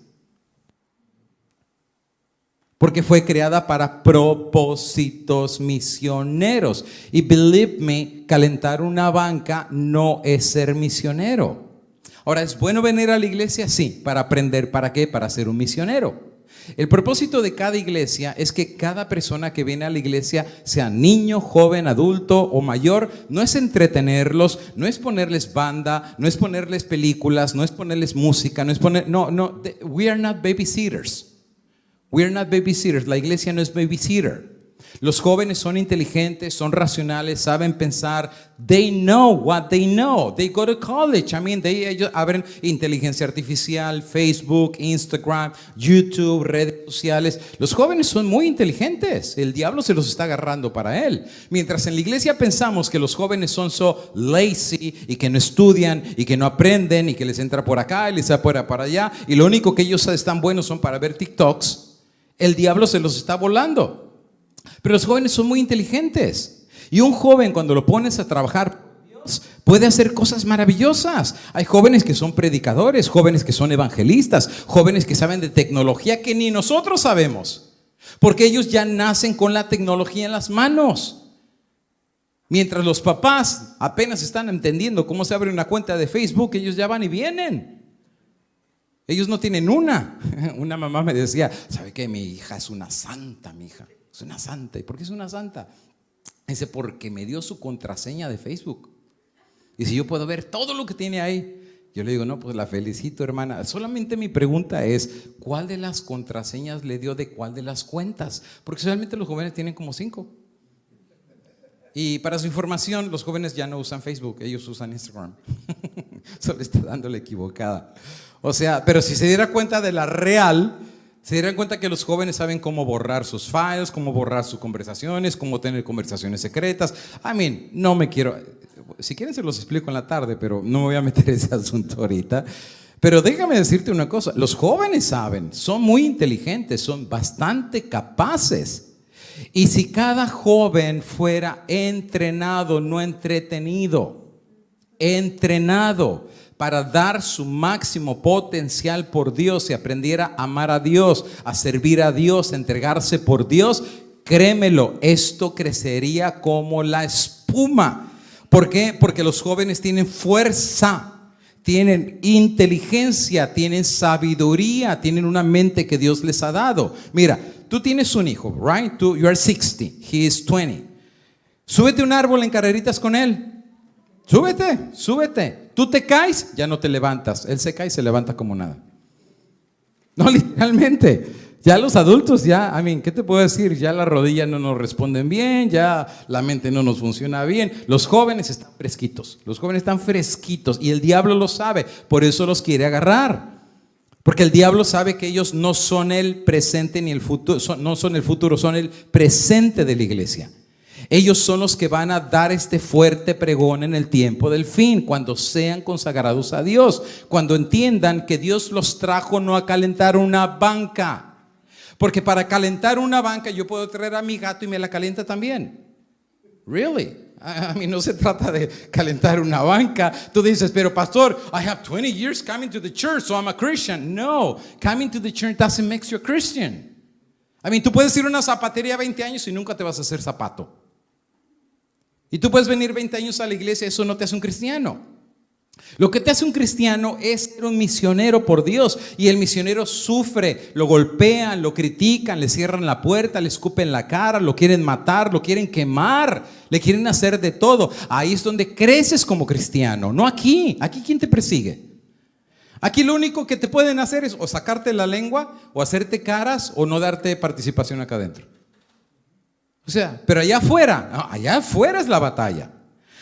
Speaker 1: Porque fue creada para propósitos misioneros. Y believe me, calentar una banca no es ser misionero. Ahora, ¿es bueno venir a la iglesia? Sí, para aprender. ¿Para qué? Para ser un misionero. El propósito de cada iglesia es que cada persona que viene a la iglesia, sea niño, joven, adulto o mayor, no es entretenerlos, no es ponerles banda, no es ponerles películas, no es ponerles música, no, we are not babysitters. We are not babysitters. La iglesia no es babysitter. Los jóvenes son inteligentes, son racionales, saben pensar. They know what they know. They go to college. Ellos abren inteligencia artificial, Facebook, Instagram, YouTube, redes sociales. Los jóvenes son muy inteligentes. El diablo se los está agarrando para él. Mientras en la iglesia pensamos que los jóvenes son so lazy y que no estudian y que no aprenden y que les entra por acá y les da por allá y lo único que ellos están buenos son para ver TikToks, el diablo se los está volando. Pero los jóvenes son muy inteligentes. Y un joven, cuando lo pones a trabajar por Dios, puede hacer cosas maravillosas. Hay jóvenes que son predicadores, jóvenes que son evangelistas, jóvenes que saben de tecnología que ni nosotros sabemos. Porque ellos ya nacen con la tecnología en las manos. Mientras los papás apenas están entendiendo cómo se abre una cuenta de Facebook, ellos ya van y vienen. Ellos no tienen una. Una mamá me decía, ¿sabe qué? Mi hija es una santa, mi hija. Es una santa. ¿Y por qué es una santa? Dice, porque me dio su contraseña de Facebook. Y si yo puedo ver todo lo que tiene ahí. Yo le digo, no, pues la felicito, hermana. Solamente mi pregunta es, ¿cuál de las contraseñas le dio de cuál de las cuentas? Porque solamente los jóvenes tienen como 5. Y para su información, los jóvenes ya no usan Facebook, ellos usan Instagram. Solo está dando la equivocada. O sea, pero si se diera cuenta de la real, se dieran cuenta que los jóvenes saben cómo borrar sus files, cómo borrar sus conversaciones, cómo tener conversaciones secretas. No me quiero, si quieren se los explico en la tarde, pero no me voy a meter en ese asunto ahorita. Pero déjame decirte una cosa, los jóvenes saben, son muy inteligentes, son bastante capaces. Y si cada joven fuera entrenado, no entretenido, entrenado para dar su máximo potencial por Dios y aprendiera a amar a Dios, a servir a Dios, a entregarse por Dios, créemelo, esto crecería como la espuma. ¿Por qué? Porque los jóvenes tienen fuerza, tienen inteligencia, tienen sabiduría, tienen una mente que Dios les ha dado. Mira, tú tienes un hijo, right? You are 60, he is 20. Súbete a un árbol en carreritas con él. Súbete. Tú te caes, ya no te levantas. Él se cae y se levanta como nada. No, literalmente. Ya los adultos, ¿qué te puedo decir? Ya las rodillas no nos responden bien, ya la mente no nos funciona bien. Los jóvenes están fresquitos. Y el diablo lo sabe, por eso los quiere agarrar. Porque el diablo sabe que ellos no son el presente ni el futuro, no son el futuro, son el presente de la iglesia. Ellos son los que van a dar este fuerte pregón en el tiempo del fin, cuando sean consagrados a Dios, cuando entiendan que Dios los trajo no a calentar una banca. Porque para calentar una banca yo puedo traer a mi gato y me la calienta también. Really? A mí no se trata de calentar una banca. Tú dices, pero pastor, I have 20 years coming to the church, so I'm a Christian. No, coming to the church doesn't make you a Christian. Tú puedes ir a una zapatería 20 años y nunca te vas a hacer zapato. Y tú puedes venir 20 años a la iglesia, eso no te hace un cristiano. Lo que te hace un cristiano es ser un misionero por Dios. Y el misionero sufre, lo golpean, lo critican, le cierran la puerta, le escupen la cara, lo quieren matar, lo quieren quemar, le quieren hacer de todo. Ahí es donde creces como cristiano, no aquí. Aquí ¿quién te persigue? Aquí lo único que te pueden hacer es o sacarte la lengua, o hacerte caras, o no darte participación acá adentro. O sea, pero allá afuera es la batalla.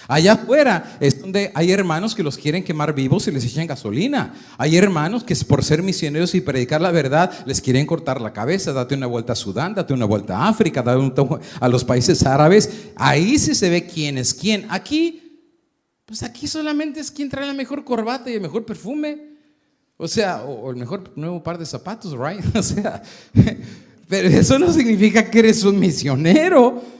Speaker 1: Allá afuera es donde hay hermanos que los quieren quemar vivos y les echan gasolina. Hay hermanos que por ser misioneros y predicar la verdad les quieren cortar la cabeza. Date una vuelta a Sudán, date una vuelta a África, date una vuelta a los países árabes. Ahí sí se ve quién es quién. Aquí, pues aquí solamente es quien trae la mejor corbata y el mejor perfume. O sea, o el mejor nuevo par de zapatos, right? O sea, pero eso no significa que eres un misionero.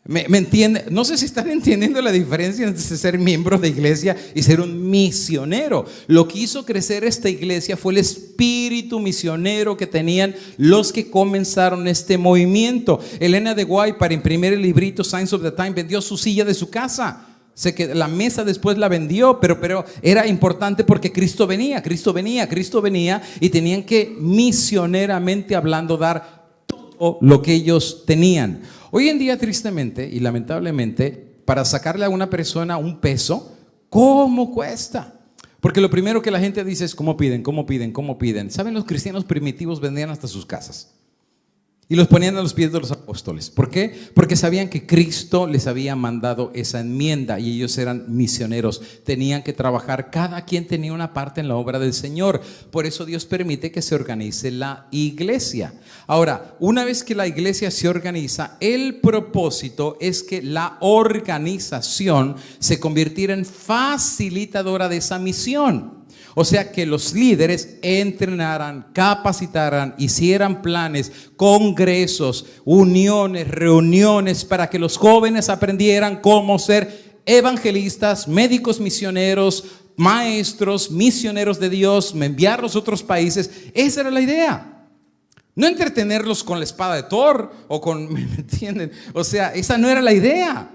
Speaker 1: ¿Me entiende? No sé si están entendiendo la diferencia entre ser miembro de iglesia y ser un misionero. Lo que hizo crecer esta iglesia fue el espíritu misionero que tenían los que comenzaron este movimiento. Elena de White, para imprimir el librito Signs of the Time, vendió su silla de su casa. Sé que la mesa después la vendió, pero era importante porque Cristo venía y tenían que misioneramente hablando dar todo lo que ellos tenían. Hoy en día, tristemente y lamentablemente, para sacarle a una persona un peso, ¿cómo cuesta? Porque lo primero que la gente dice es ¿cómo piden? ¿Saben? Los cristianos primitivos vendían hasta sus casas y los ponían a los pies de los apóstoles. ¿Por qué? Porque sabían que Cristo les había mandado esa enmienda y ellos eran misioneros. Tenían que trabajar, cada quien tenía una parte en la obra del Señor. Por eso Dios permite que se organice la iglesia. Ahora, una vez que la iglesia se organiza, el propósito es que la organización se convirtiera en facilitadora de esa misión. O sea, que los líderes entrenaran, capacitaran, hicieran planes, congresos, uniones, reuniones para que los jóvenes aprendieran cómo ser evangelistas, médicos misioneros, maestros, misioneros de Dios, enviarlos a otros países. Esa era la idea. No entretenerlos con la espada de Thor o con, ¿me entienden? O sea, esa no era la idea.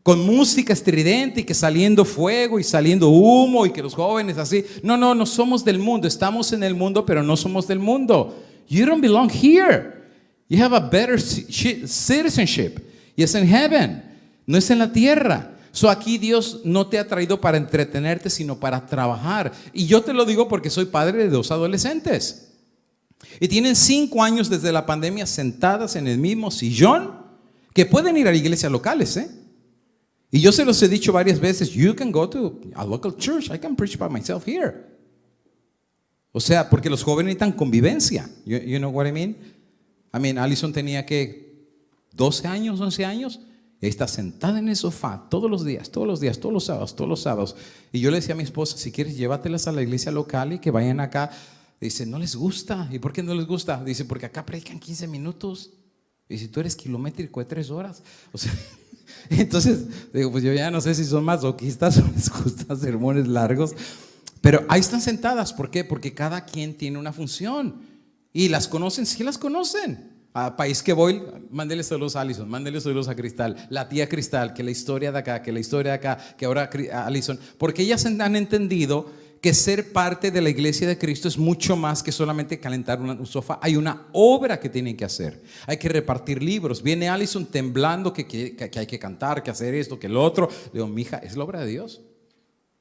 Speaker 1: Con música estridente y que saliendo fuego y saliendo humo y que los jóvenes así. No somos del mundo. Estamos en el mundo, pero no somos del mundo. You don't belong here. You have a better citizenship. Y es en heaven. No es en la tierra. So aquí Dios no te ha traído para entretenerte, sino para trabajar. Y yo te lo digo porque soy padre de 2 adolescentes. Y tienen 5 años desde la pandemia sentadas en el mismo sillón que pueden ir a iglesias locales, Y yo se los he dicho varias veces, you can go to a local church, I can preach by myself here. O sea, porque los jóvenes necesitan convivencia. You know what I mean? Allison tenía que 12 años, 11 años, y ahí está sentada en el sofá todos los sábados. Y yo le decía a mi esposa, si quieres llévatelas a la iglesia local y que vayan acá. Dice, no les gusta. ¿Y por qué no les gusta? Dice, porque acá predican 15 minutos. Y si tú eres kilométrico de 3 horas. O sea, entonces, digo, pues yo ya no sé si son masoquistas o les gustan sermones largos. Pero ahí están sentadas. ¿Por qué? Porque cada quien tiene una función. Y las conocen, sí las conocen. A país que voy, mándele saludos a Allison, mándele saludos a Cristal, la tía Cristal, que la historia de acá, que ahora Allison. Porque ellas han entendido que ser parte de la iglesia de Cristo es mucho más que solamente calentar un sofá. Hay una obra que tienen que hacer. Hay que repartir libros. Viene Allison temblando que hay que cantar, que hacer esto, que lo otro. Le digo, mija, es la obra de Dios.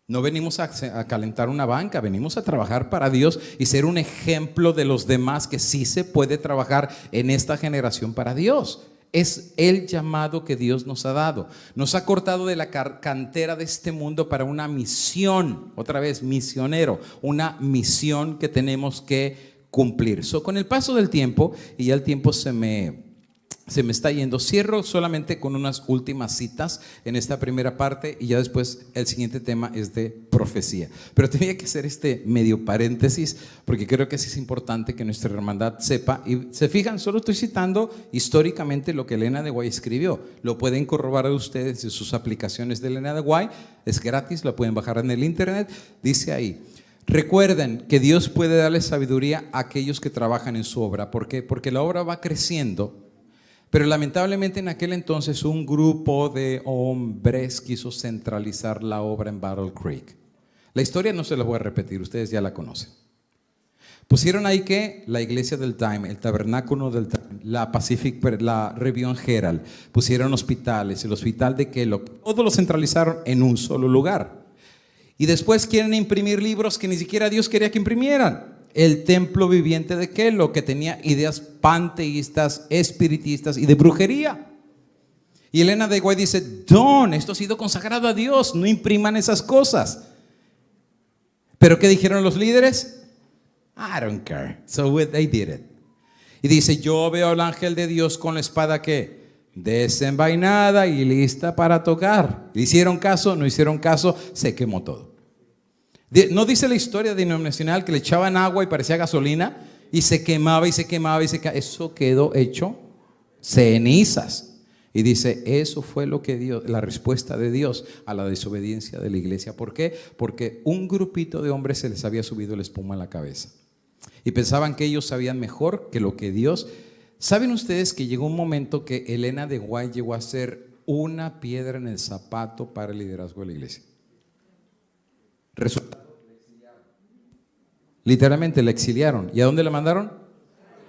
Speaker 1: No venimos a calentar una banca, venimos a trabajar para Dios y ser un ejemplo de los demás que sí se puede trabajar en esta generación para Dios. Es el llamado que Dios nos ha dado. Nos ha cortado de la cantera de este mundo para una misión, otra vez misionero, una misión que tenemos que cumplir. Con el paso del tiempo, y ya el tiempo se me está yendo, cierro solamente con unas últimas citas en esta primera parte y ya después el siguiente tema es de profecía. Pero tenía que hacer este medio paréntesis porque creo que sí es importante que nuestra hermandad sepa. Y se fijan, solo estoy citando históricamente lo que Elena de White escribió. Lo pueden corroborar ustedes en sus aplicaciones de Elena de White. Es gratis, la pueden bajar en el internet. Dice ahí: recuerden que Dios puede darle sabiduría a aquellos que trabajan en su obra. ¿Por qué? Porque la obra va creciendo. Pero lamentablemente en aquel entonces un grupo de hombres quiso centralizar la obra en Battle Creek. La historia no se la voy a repetir, ustedes ya la conocen. Pusieron ahí que la iglesia del Time, el tabernáculo del Time, la Review Herald, pusieron hospitales, el hospital de Kellogg, todo lo centralizaron en un solo lugar. Y después quieren imprimir libros que ni siquiera Dios quería que imprimieran. El templo viviente de Kellogg, que tenía ideas panteístas, espiritistas y de brujería. Y Elena de White dice, Don, esto ha sido consagrado a Dios, no impriman esas cosas. ¿Pero qué dijeron los líderes? I don't care. So they did it. Y dice, yo veo al ángel de Dios con la espada que desenvainada y lista para tocar. ¿Le hicieron caso? No hicieron caso, se quemó todo. ¿No dice la historia denominacional que le echaban agua y parecía gasolina? Y se quemaba y se quemaba y se quemaba. Eso quedó hecho cenizas. Y dice, eso fue lo que Dios, la respuesta de Dios a la desobediencia de la iglesia. ¿Por qué? Porque un grupito de hombres se les había subido la espuma a la cabeza. Y pensaban que ellos sabían mejor que lo que Dios. ¿Saben ustedes que llegó un momento que Elena de White llegó a ser una piedra en el zapato para el liderazgo de la iglesia? Resultado, literalmente la exiliaron. ¿Y a dónde la mandaron?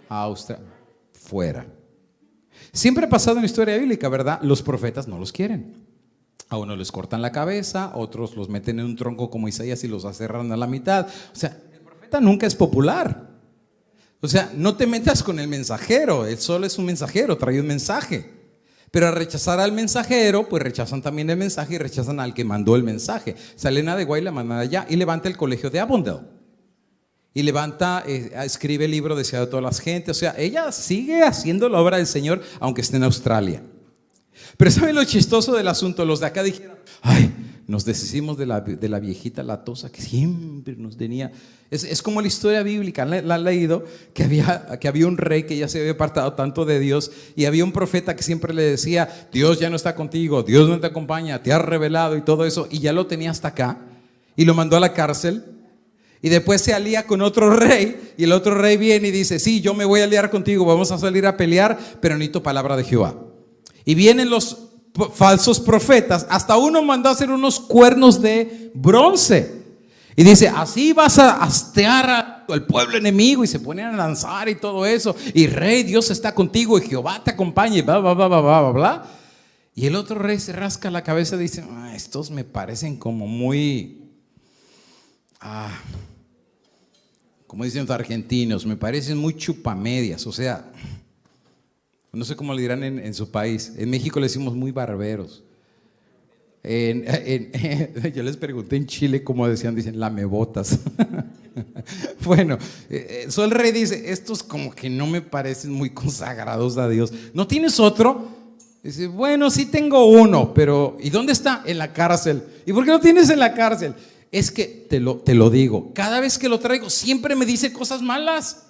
Speaker 1: A Australia. Fuera. Siempre ha pasado en la historia bíblica, ¿verdad? Los profetas no los quieren. A unos les cortan la cabeza, otros los meten en un tronco como Isaías y los aserran a la mitad. O sea, el profeta nunca es popular. O sea, no te metas con el mensajero, él solo es un mensajero, trae un mensaje. Pero al rechazar al mensajero, pues rechazan también el mensaje y rechazan al que mandó el mensaje. Elena de White la manda allá y levanta el colegio de Avondale. Y levanta, escribe el libro deseado de todas las gentes. O sea, ella sigue haciendo la obra del Señor, aunque esté en Australia. Pero ¿saben lo chistoso del asunto? Los de acá dijeron, ay, nos deshicimos de la viejita latosa que siempre nos tenía. Es como la historia bíblica, la han leído, que había un rey que ya se había apartado tanto de Dios, y había un profeta que siempre le decía, Dios ya no está contigo, Dios no te acompaña, te has revelado y todo eso, y ya lo tenía hasta acá, y lo mandó a la cárcel. Y después se alía con otro rey, y el otro rey viene y dice, sí, yo me voy a aliar contigo, vamos a salir a pelear, pero necesito palabra de Jehová. Y vienen los falsos profetas, hasta uno mandó a hacer unos cuernos de bronce. Y dice, así vas a hastear al pueblo enemigo, y se ponen a lanzar y todo eso. Y rey, Dios está contigo y Jehová te acompaña y bla, bla, bla, bla, bla, bla. Y el otro rey se rasca la cabeza y dice, estos me parecen como muy... como dicen los argentinos, me parecen muy chupamedias. O sea, no sé cómo le dirán en su país. En México le decimos muy barberos. Yo les pregunté en Chile cómo decían, dicen lamebotas. Bueno, el rey dice, estos como que no me parecen muy consagrados a Dios. ¿No tienes otro? Dice, bueno, sí tengo uno, pero ¿y dónde está? En la cárcel. ¿Y por qué lo tienes en la cárcel? Es que te lo digo, cada vez que lo traigo siempre me dice cosas malas.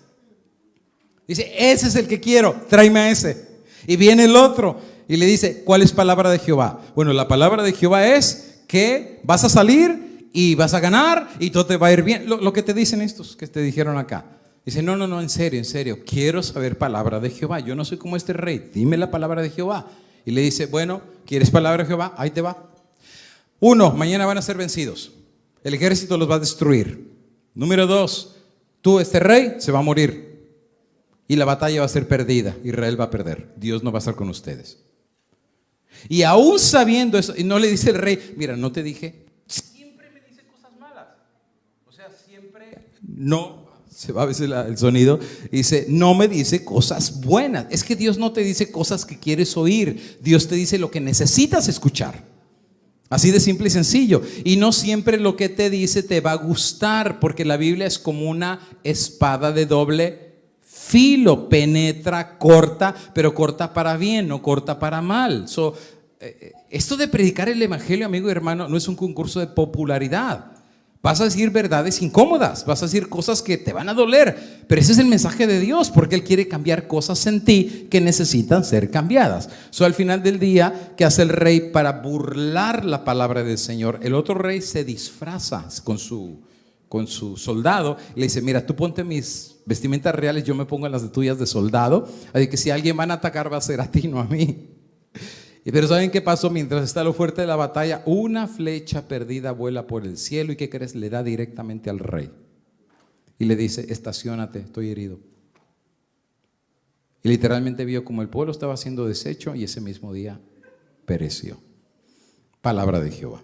Speaker 1: Dice, ese es el que quiero, tráeme a ese. Y viene el otro y le dice, ¿cuál es palabra de Jehová? Bueno, la palabra de Jehová es que vas a salir y vas a ganar y todo te va a ir bien. Lo que te dicen estos que te dijeron acá. Dice, no, en serio, quiero saber palabra de Jehová. Yo no soy como este rey, dime la palabra de Jehová. Y le dice, bueno, ¿quieres palabra de Jehová? Ahí te va. 1, mañana van a ser vencidos. El ejército los va a destruir. Número 2, este rey se va a morir y la batalla va a ser perdida. Israel va a perder, Dios no va a estar con ustedes. Y aún sabiendo eso, y no le dice el rey, mira, no te dije, siempre me dice cosas malas. O sea, siempre no, se va a veces el sonido, dice, no me dice cosas buenas. Es que Dios no te dice cosas que quieres oír, Dios te dice lo que necesitas escuchar. Así de simple y sencillo. Y no siempre lo que te dice te va a gustar, porque la Biblia es como una espada de doble filo. Penetra, corta, pero corta para bien, no corta para mal. Esto de predicar el evangelio, amigo y hermano, no es un concurso de popularidad. Vas a decir verdades incómodas, vas a decir cosas que te van a doler, pero ese es el mensaje de Dios, porque Él quiere cambiar cosas en ti que necesitan ser cambiadas. Al final del día, ¿qué hace el rey para burlar la palabra del Señor? El otro rey se disfraza con su soldado y le dice, mira, tú ponte mis vestimentas reales, yo me pongo las de tuyas de soldado, así que si alguien van a atacar va a ser a ti, no a mí. Pero ¿saben qué pasó? Mientras está lo fuerte de la batalla, una flecha perdida vuela por el cielo. ¿Y qué crees? Le da directamente al rey y le dice, estaciónate, estoy herido. Y literalmente vio como el pueblo estaba siendo deshecho y ese mismo día pereció. Palabra de Jehová.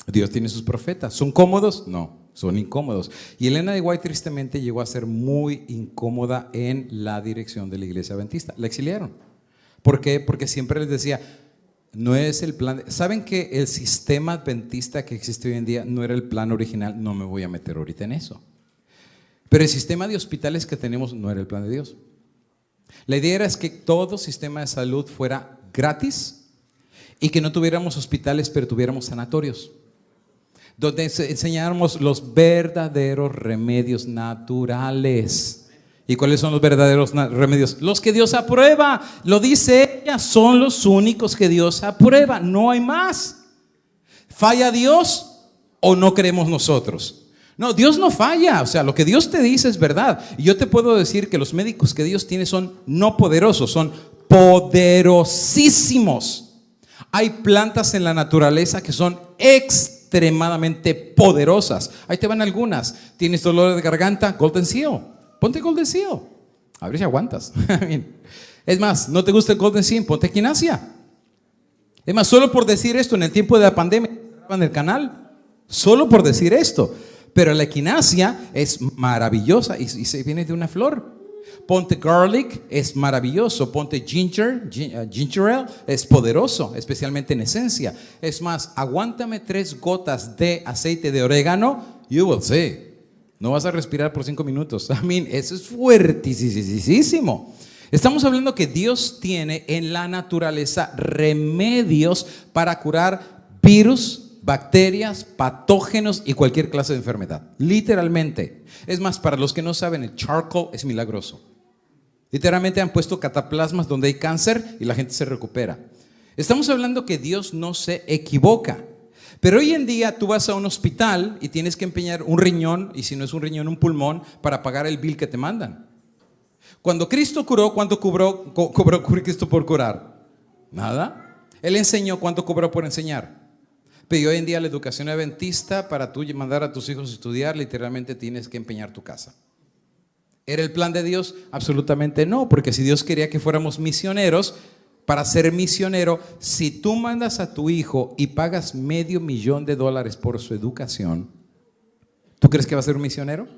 Speaker 1: Dios tiene sus profetas. ¿Son cómodos? No, son incómodos. Y Elena de White tristemente llegó a ser muy incómoda en la dirección de la iglesia adventista. La exiliaron. ¿Por qué? Porque siempre les decía, no es el plan. ¿Saben que el sistema adventista que existe hoy en día no era el plan original? No me voy a meter ahorita en eso. Pero el sistema de hospitales que tenemos no era el plan de Dios. La idea era que todo sistema de salud fuera gratis y que no tuviéramos hospitales, pero tuviéramos sanatorios, donde enseñáramos los verdaderos remedios naturales. ¿Y cuáles son los verdaderos remedios? Los que Dios aprueba. Lo dice ella, son los únicos que Dios aprueba. No hay más. ¿Falla Dios o no creemos nosotros? No, Dios no falla. O sea, lo que Dios te dice es verdad. Y yo te puedo decir que los médicos que Dios tiene son no poderosos, son poderosísimos. Hay plantas en la naturaleza que son extremadamente poderosas. Ahí te van algunas. ¿Tienes dolor de garganta? Golden Seal. Ponte Golden Seal. A ver si aguantas. Es más, ¿no te gusta el Golden Seal? Ponte Equinacia. Es más, solo por decir esto, en el tiempo de la pandemia, en el canal, solo por decir esto. Pero la Equinacia es maravillosa y se viene de una flor. Ponte garlic, es maravilloso. Ponte ginger ale, es poderoso, especialmente en esencia. Es más, aguántame 3 gotas de aceite de orégano, you will see. No vas a respirar por 5 minutos. Eso es fuertísimo. Estamos hablando que Dios tiene en la naturaleza remedios para curar virus, bacterias, patógenos y cualquier clase de enfermedad. Literalmente. Es más, para los que no saben, el charcoal es milagroso. Literalmente han puesto cataplasmas donde hay cáncer y la gente se recupera. Estamos hablando que Dios no se equivoca. Pero hoy en día tú vas a un hospital y tienes que empeñar un riñón, y si no es un riñón, un pulmón, para pagar el bill que te mandan. Cuando Cristo curó, ¿cuánto cobró Cristo por curar? Nada. Él enseñó, ¿cuánto cobró por enseñar? Pero hoy en día la educación adventista, para tú mandar a tus hijos a estudiar, literalmente tienes que empeñar tu casa. ¿Era el plan de Dios? Absolutamente no, porque si Dios quería que fuéramos misioneros, para ser misionero, si tú mandas a tu hijo y pagas $500,000 por su educación, ¿tú crees que va a ser un misionero?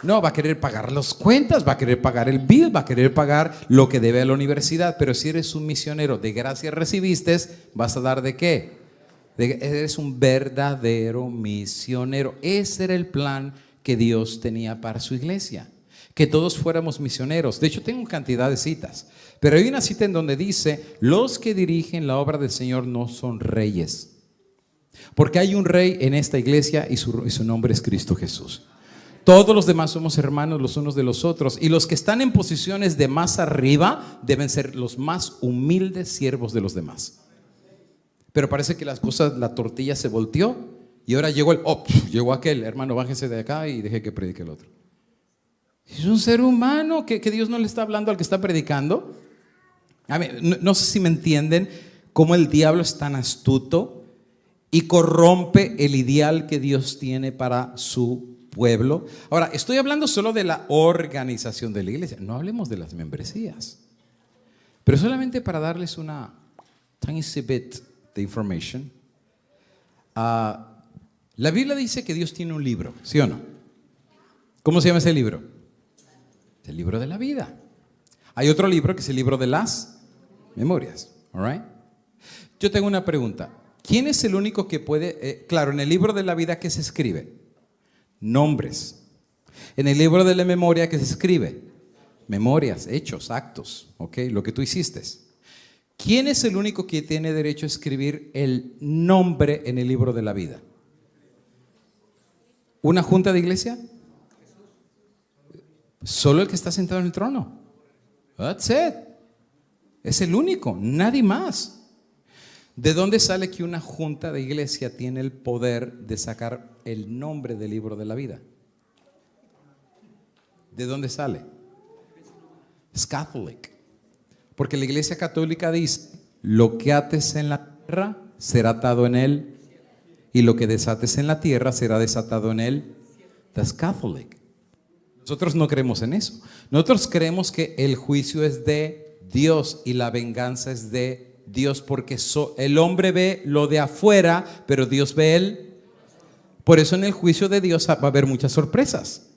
Speaker 1: No, va a querer pagar las cuentas, va a querer pagar el bill, va a querer pagar lo que debe a la universidad. Pero si eres un misionero, de gracia recibiste, ¿vas a dar de qué? Eres un verdadero misionero. Ese era el plan que Dios tenía para su iglesia, que todos fuéramos misioneros. De hecho, tengo cantidad de citas, pero hay una cita en donde dice: los que dirigen la obra del Señor no son reyes, porque hay un rey en esta iglesia y su nombre es Cristo Jesús. Todos los demás somos hermanos los unos de los otros, y los que están en posiciones de más arriba deben ser los más humildes siervos de los demás. Pero parece que las cosas, la tortilla se volteó y ahora llegó aquel hermano, bájese de acá y deje que predique el otro. Es un ser humano que Dios no le está hablando al que está predicando. No sé si me entienden cómo el diablo es tan astuto y corrompe el ideal que Dios tiene para su pueblo. Ahora, estoy hablando solo de la organización de la iglesia. No hablemos de las membresías. Pero solamente para darles una tiny bit de information. La Biblia dice que Dios tiene un libro, ¿sí o no? ¿Cómo se llama ese libro? El libro de la vida. Hay otro libro que es el libro de las memorias. All right? Yo tengo una pregunta. ¿Quién es el único que puede? Claro, en el libro de la vida, ¿qué se escribe? Nombres. En el libro de la memoria, ¿qué se escribe? Memorias, hechos, actos, ¿ok? Lo que tú hiciste. ¿Quién es el único que tiene derecho a escribir el nombre en el libro de la vida? ¿Una junta de iglesia? Solo el que está sentado en el trono. That's it. Es el único, nadie más. ¿De dónde sale que una junta de iglesia tiene el poder de sacar el nombre del libro de la vida? ¿De dónde sale? Es catholic. Porque la iglesia católica dice: lo que ates en la tierra será atado en él, y lo que desates en la tierra será desatado en él. That's Catholic. Nosotros no creemos en eso. Nosotros creemos que el juicio es de Dios y la venganza es de Dios, porque el hombre ve lo de afuera, pero Dios ve él. Por eso en el juicio de Dios va a haber muchas sorpresas.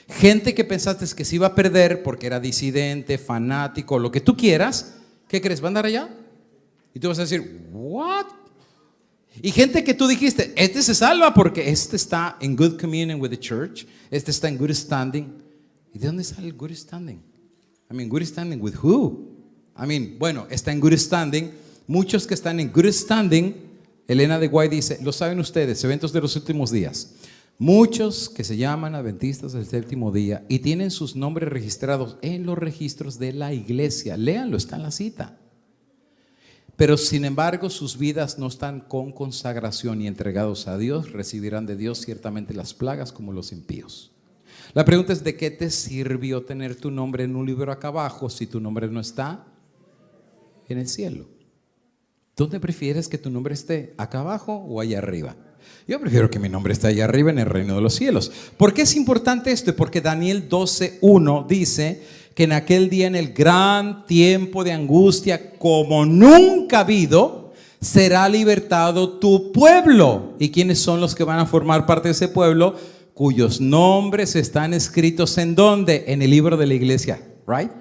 Speaker 1: Gente que pensaste que se iba a perder porque era disidente, fanático, lo que tú quieras, ¿Qué crees? ¿Va a andar allá? Y tú vas a decir, ¿what? Y gente que tú dijiste, este se salva porque este está en good communion with the church, este está en good standing. ¿Y de dónde sale el good standing? Good standing with who? Bueno, está en good standing. Muchos que están en good standing, Elena de White dice, lo saben ustedes, eventos de los últimos días. Muchos que se llaman adventistas del séptimo día y tienen sus nombres registrados en los registros de la iglesia. Léanlo, está en la cita. Pero sin embargo sus vidas no están con consagración y entregados a Dios, recibirán de Dios ciertamente las plagas como los impíos. La pregunta es, ¿de qué te sirvió tener tu nombre en un libro acá abajo si tu nombre no está en el cielo? ¿Dónde prefieres que tu nombre esté? ¿Acá abajo o allá arriba? Yo prefiero que mi nombre esté allá arriba en el reino de los cielos. ¿Por qué es importante esto? Porque Daniel 12:1 dice que en aquel día, en el gran tiempo de angustia como nunca ha habido, será libertado tu pueblo. ¿Y quiénes son los que van a formar parte de ese pueblo? Cuyos nombres están escritos ¿en dónde? En el libro de la iglesia, right?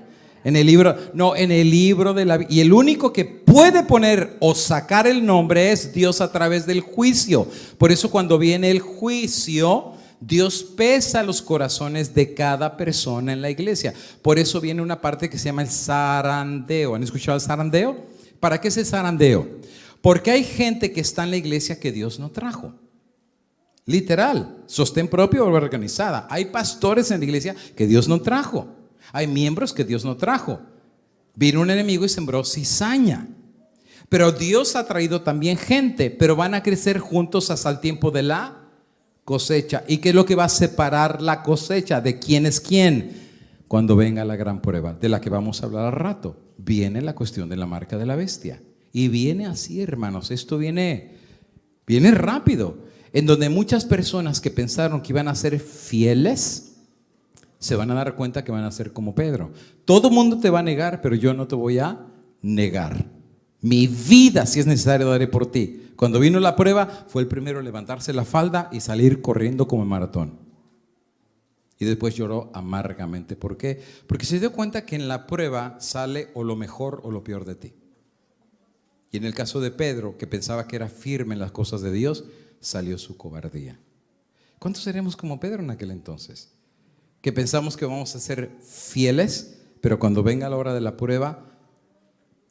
Speaker 1: En el libro de la vida. Y el único que puede poner o sacar el nombre es Dios a través del juicio. Por eso cuando viene el juicio, Dios pesa los corazones de cada persona en la iglesia. Por eso viene una parte que se llama el zarandeo. ¿Han escuchado el zarandeo? ¿Para qué es el zarandeo? Porque hay gente que está en la iglesia que Dios no trajo. Literal, sostén propio o organizada. Hay pastores en la iglesia que Dios no trajo. Hay miembros que Dios no trajo. Vino un enemigo y sembró cizaña. Pero Dios ha traído también gente, pero van a crecer juntos hasta el tiempo de la cosecha. ¿Y qué es lo que va a separar la cosecha? ¿De quién es quién? Cuando venga la gran prueba, de la que vamos a hablar al rato. Viene la cuestión de la marca de la bestia. Y viene así, hermanos. Esto viene rápido. En donde muchas personas que pensaron que iban a ser fieles se van a dar cuenta que van a ser como Pedro. Todo mundo te va a negar, pero yo no te voy a negar. Mi vida, si es necesario, daré por ti. Cuando vino la prueba, fue el primero a levantarse la falda y salir corriendo como en maratón. Y después lloró amargamente. ¿Por qué? Porque se dio cuenta que en la prueba sale o lo mejor o lo peor de ti. Y en el caso de Pedro, que pensaba que era firme en las cosas de Dios, salió su cobardía. ¿Cuántos seremos como Pedro en aquel entonces? Que pensamos que vamos a ser fieles, pero cuando venga la hora de la prueba,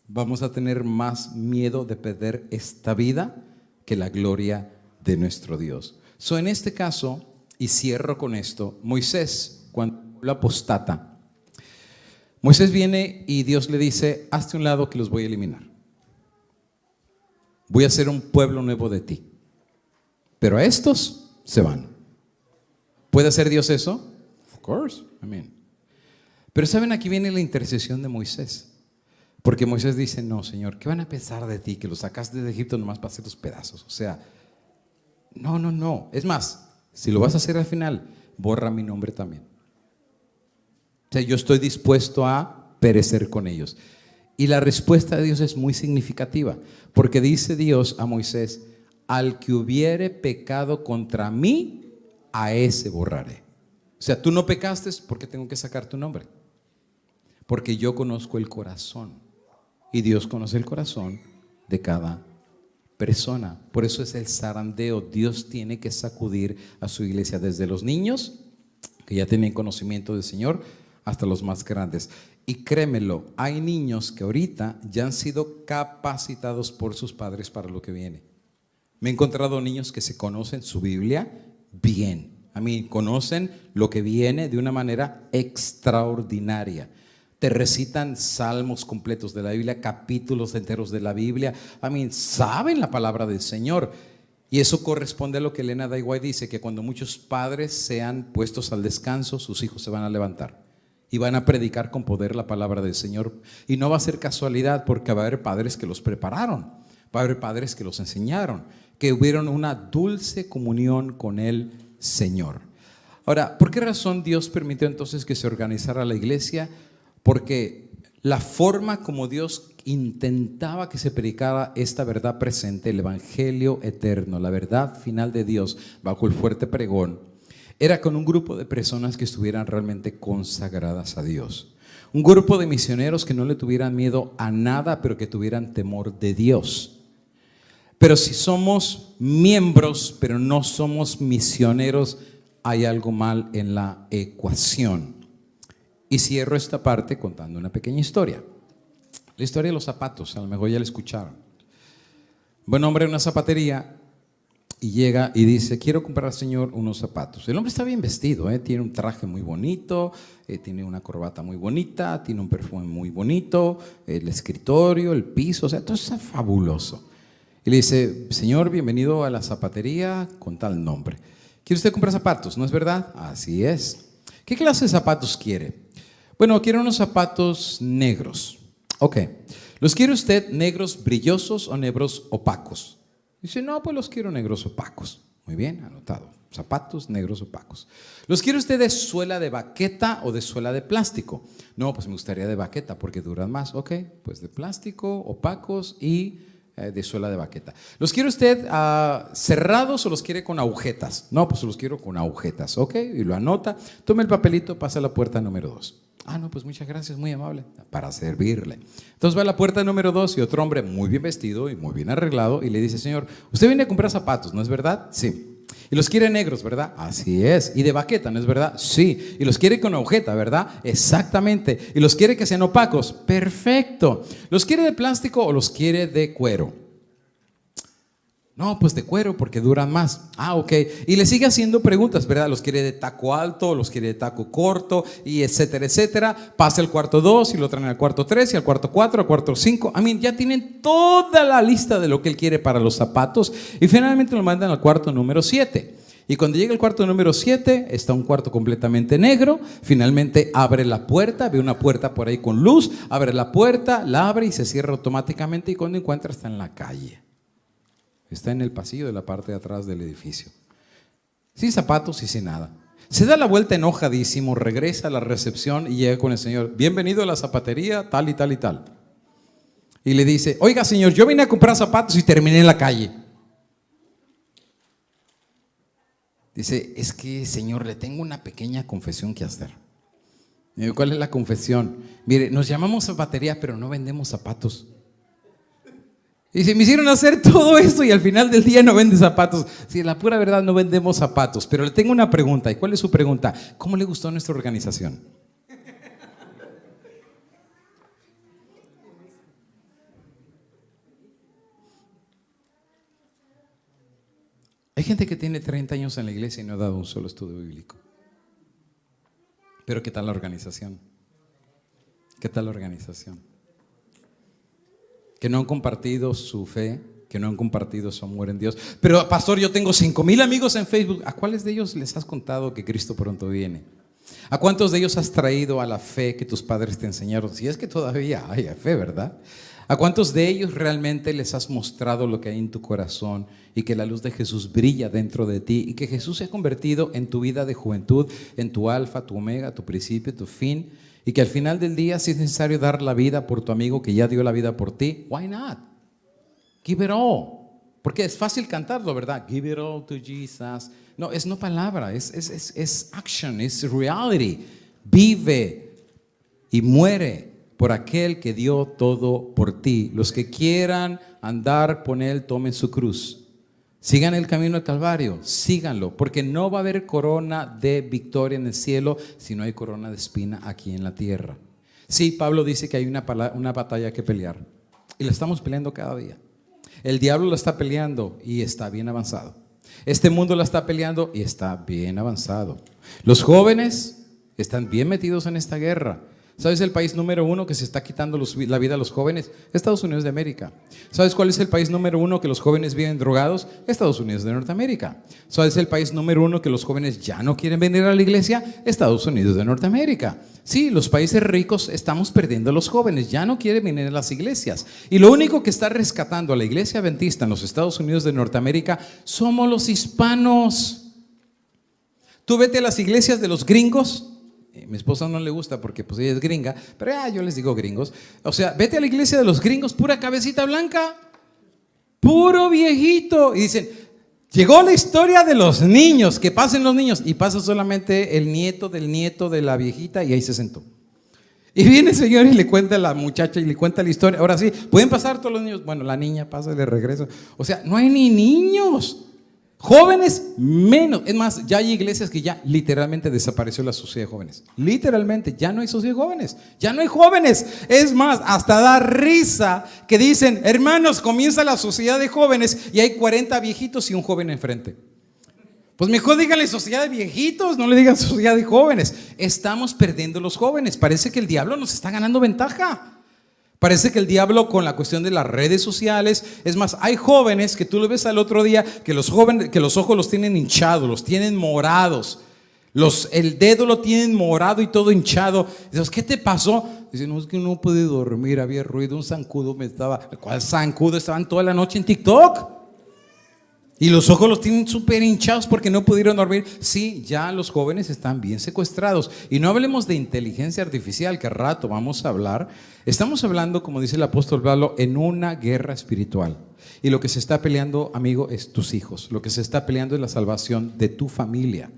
Speaker 1: vamos a tener más miedo de perder esta vida que la gloria de nuestro Dios. En este caso, y cierro con esto, Moisés, cuando la apostata, Moisés viene y Dios le dice, hazte un lado que los voy a eliminar. Voy a hacer un pueblo nuevo de ti. Pero a estos se van. ¿Puede hacer Dios eso? Of course, Pero saben, aquí viene la intercesión de Moisés. Porque Moisés dice, no, Señor, ¿qué van a pensar de ti? Que los sacaste de Egipto nomás para hacer los pedazos. O sea, no. Es más, si lo vas a hacer al final, borra mi nombre también. O sea, yo estoy dispuesto a perecer con ellos. Y la respuesta de Dios es muy significativa. Porque dice Dios a Moisés, al que hubiere pecado contra mí, a ese borraré. O sea, tú no pecaste, ¿por qué tengo que sacar tu nombre? Porque yo conozco el corazón. Y Dios conoce el corazón de cada persona. Por eso es el zarandeo. Dios tiene que sacudir a su iglesia desde los niños, que ya tienen conocimiento del Señor, hasta los más grandes. Y créemelo, hay niños que ahorita ya han sido capacitados por sus padres para lo que viene. Me he encontrado niños que se conocen su Biblia bien. Conocen lo que viene de una manera extraordinaria. Te recitan salmos completos de la Biblia, capítulos enteros de la Biblia. Saben la palabra del Señor. Y eso corresponde a lo que Elena de White dice, que cuando muchos padres sean puestos al descanso, sus hijos se van a levantar y van a predicar con poder la palabra del Señor. Y no va a ser casualidad, porque va a haber padres que los prepararon, va a haber padres que los enseñaron, que hubieron una dulce comunión con el Señor. Ahora, ¿por qué razón Dios permitió entonces que se organizara la iglesia? Porque la forma como Dios intentaba que se predicara esta verdad presente, el evangelio eterno, la verdad final de Dios bajo el fuerte pregón, era con un grupo de personas que estuvieran realmente consagradas a Dios. Un grupo de misioneros que no le tuvieran miedo a nada, pero que tuvieran temor de Dios. Pero si somos miembros, pero no somos misioneros, hay algo mal en la ecuación. Y cierro esta parte contando una pequeña historia. La historia de los zapatos, a lo mejor ya la escucharon. Buen hombre en una zapatería y llega y dice: quiero comprar, señor, unos zapatos. El hombre está bien vestido, tiene un traje muy bonito, tiene una corbata muy bonita, tiene un perfume muy bonito, el escritorio, el piso, o sea, todo está fabuloso. Y le dice: señor, bienvenido a la zapatería con tal nombre. ¿Quiere usted comprar zapatos, no es verdad? Así es. ¿Qué clase de zapatos quiere? Bueno, quiero unos zapatos negros. Ok. ¿Los quiere usted negros brillosos o negros opacos? Dice: no, pues los quiero negros opacos. Muy bien, anotado. Zapatos negros opacos. ¿Los quiere usted de suela de baqueta o de suela de plástico? No, pues me gustaría de baqueta porque duran más. Ok, pues de plástico, opacos y de suela de baqueta. ¿Los quiere usted cerrados o los quiere con agujetas? No, pues los quiero con agujetas. Ok, y lo anota. Tome el papelito, pasa a la puerta número 2. Ah, no, pues muchas gracias, muy amable, para servirle. Entonces va a la puerta número 2 y otro hombre muy bien vestido y muy bien arreglado y le dice: señor, usted viene a comprar zapatos, ¿no es verdad? Sí. Y los quiere negros, ¿verdad? Así es. Y de baqueta, ¿no es verdad? Sí. Y los quiere con agujeta, ¿verdad? Exactamente. Y los quiere que sean opacos. Perfecto. ¿Los quiere de plástico o los quiere de cuero? No, pues de cuero porque duran más. Ah, ok. Y le sigue haciendo preguntas, ¿verdad? ¿Los quiere de taco alto, los quiere de taco corto, y etcétera, etcétera? Pasa al cuarto 2 y lo traen al cuarto 3 y al cuarto 4, al cuarto 5. Ya tienen toda la lista de lo que él quiere para los zapatos y finalmente lo mandan al cuarto número 7. Y cuando llega el cuarto número 7, está un cuarto completamente negro. Finalmente abre la puerta, ve una puerta por ahí con luz, abre la puerta, la abre y se cierra automáticamente, y cuando encuentra está en la calle. Está en el pasillo de la parte de atrás del edificio. Sin zapatos y sin nada. Se da la vuelta enojadísimo, regresa a la recepción y llega con el señor: bienvenido a la zapatería tal y tal y tal. Y le dice: oiga, señor, yo vine a comprar zapatos y terminé en la calle. Dice: es que, señor, le tengo una pequeña confesión que hacer. Y digo: ¿cuál es la confesión? Mire, nos llamamos zapatería, pero no vendemos zapatos. Y dice: me hicieron hacer todo esto y al final del día no vende zapatos. Sí, la pura verdad, no vendemos zapatos. Pero le tengo una pregunta. ¿Y cuál es su pregunta? ¿Cómo le gustó nuestra organización? Hay gente que tiene 30 años en la iglesia y no ha dado un solo estudio bíblico. Pero ¿qué tal la organización? ¿Qué tal la organización? Que no han compartido su fe, que no han compartido su amor en Dios. Pero pastor, yo tengo 5,000 amigos en Facebook. ¿A cuáles de ellos les has contado que Cristo pronto viene? ¿A cuántos de ellos has traído a la fe que tus padres te enseñaron? Si es que todavía hay fe, ¿verdad? ¿A cuántos de ellos realmente les has mostrado lo que hay en tu corazón y que la luz de Jesús brilla dentro de ti y que Jesús se ha convertido en tu vida de juventud, en tu alfa, tu omega, tu principio, tu fin? Y que al final del día, si es necesario dar la vida por tu amigo que ya dio la vida por ti, why not? Give it all. Porque es fácil cantarlo, ¿verdad? Give it all to Jesus. No, es no palabra, es action, es reality. Vive y muere por aquel que dio todo por ti. Los que quieran andar con él, tomen su cruz. Sigan el camino al Calvario, síganlo, porque no va a haber corona de victoria en el cielo si no hay corona de espina aquí en la tierra. Sí, Pablo dice que hay una batalla que pelear y la estamos peleando cada día. El diablo la está peleando y está bien avanzado. Este mundo la está peleando y está bien avanzado. Los jóvenes están bien metidos en esta guerra. ¿Sabes el país número 1 que se está quitando la vida a los jóvenes? Estados Unidos de América. ¿Sabes cuál es el país número 1 que los jóvenes viven drogados? Estados Unidos de Norteamérica. ¿Sabes el país número 1 que los jóvenes ya no quieren venir a la iglesia? Estados Unidos de Norteamérica. Sí, los países ricos estamos perdiendo a los jóvenes, ya no quieren venir a las iglesias. Y lo único que está rescatando a la iglesia adventista en los Estados Unidos de Norteamérica somos los hispanos. Tú vete a las iglesias de los gringos. Mi esposa no le gusta porque pues ella es gringa, pero yo les digo gringos. O sea, vete a la iglesia de los gringos, pura cabecita blanca, puro viejito. Y dicen, llegó la historia de los niños, que pasen los niños. Y pasa solamente el nieto del nieto de la viejita y ahí se sentó. Y viene el Señor y le cuenta a la muchacha y le cuenta la historia. Ahora sí, pueden pasar todos los niños. Bueno, la niña pasa de regreso. O sea, no hay ni niños. Jóvenes menos. Es más, ya hay iglesias que ya literalmente desapareció la sociedad de jóvenes. Literalmente, ya no hay sociedad de jóvenes. Ya no hay jóvenes. Es más, hasta da risa que dicen, hermanos, comienza la sociedad de jóvenes y hay 40 viejitos y un joven enfrente. Pues mejor díganle sociedad de viejitos, no le digan sociedad de jóvenes. Estamos perdiendo los jóvenes. Parece que el diablo nos está ganando ventaja. Parece que el diablo con la cuestión de las redes sociales, es más, hay jóvenes que tú lo ves al otro día, que los ojos los tienen hinchados, los tienen morados, el dedo lo tienen morado y todo hinchado. Dices, ¿qué te pasó? Dicen, no, es que no pude dormir, había ruido, un zancudo me estaba. ¿Cuál zancudo? Estaban toda la noche en TikTok. Y los ojos los tienen súper hinchados porque no pudieron dormir. Sí, ya los jóvenes están bien secuestrados. Y no hablemos de inteligencia artificial, que al rato vamos a hablar. Estamos hablando, como dice el apóstol Pablo, en una guerra espiritual. Y lo que se está peleando, amigo, es tus hijos. Lo que se está peleando es la salvación de tu familia.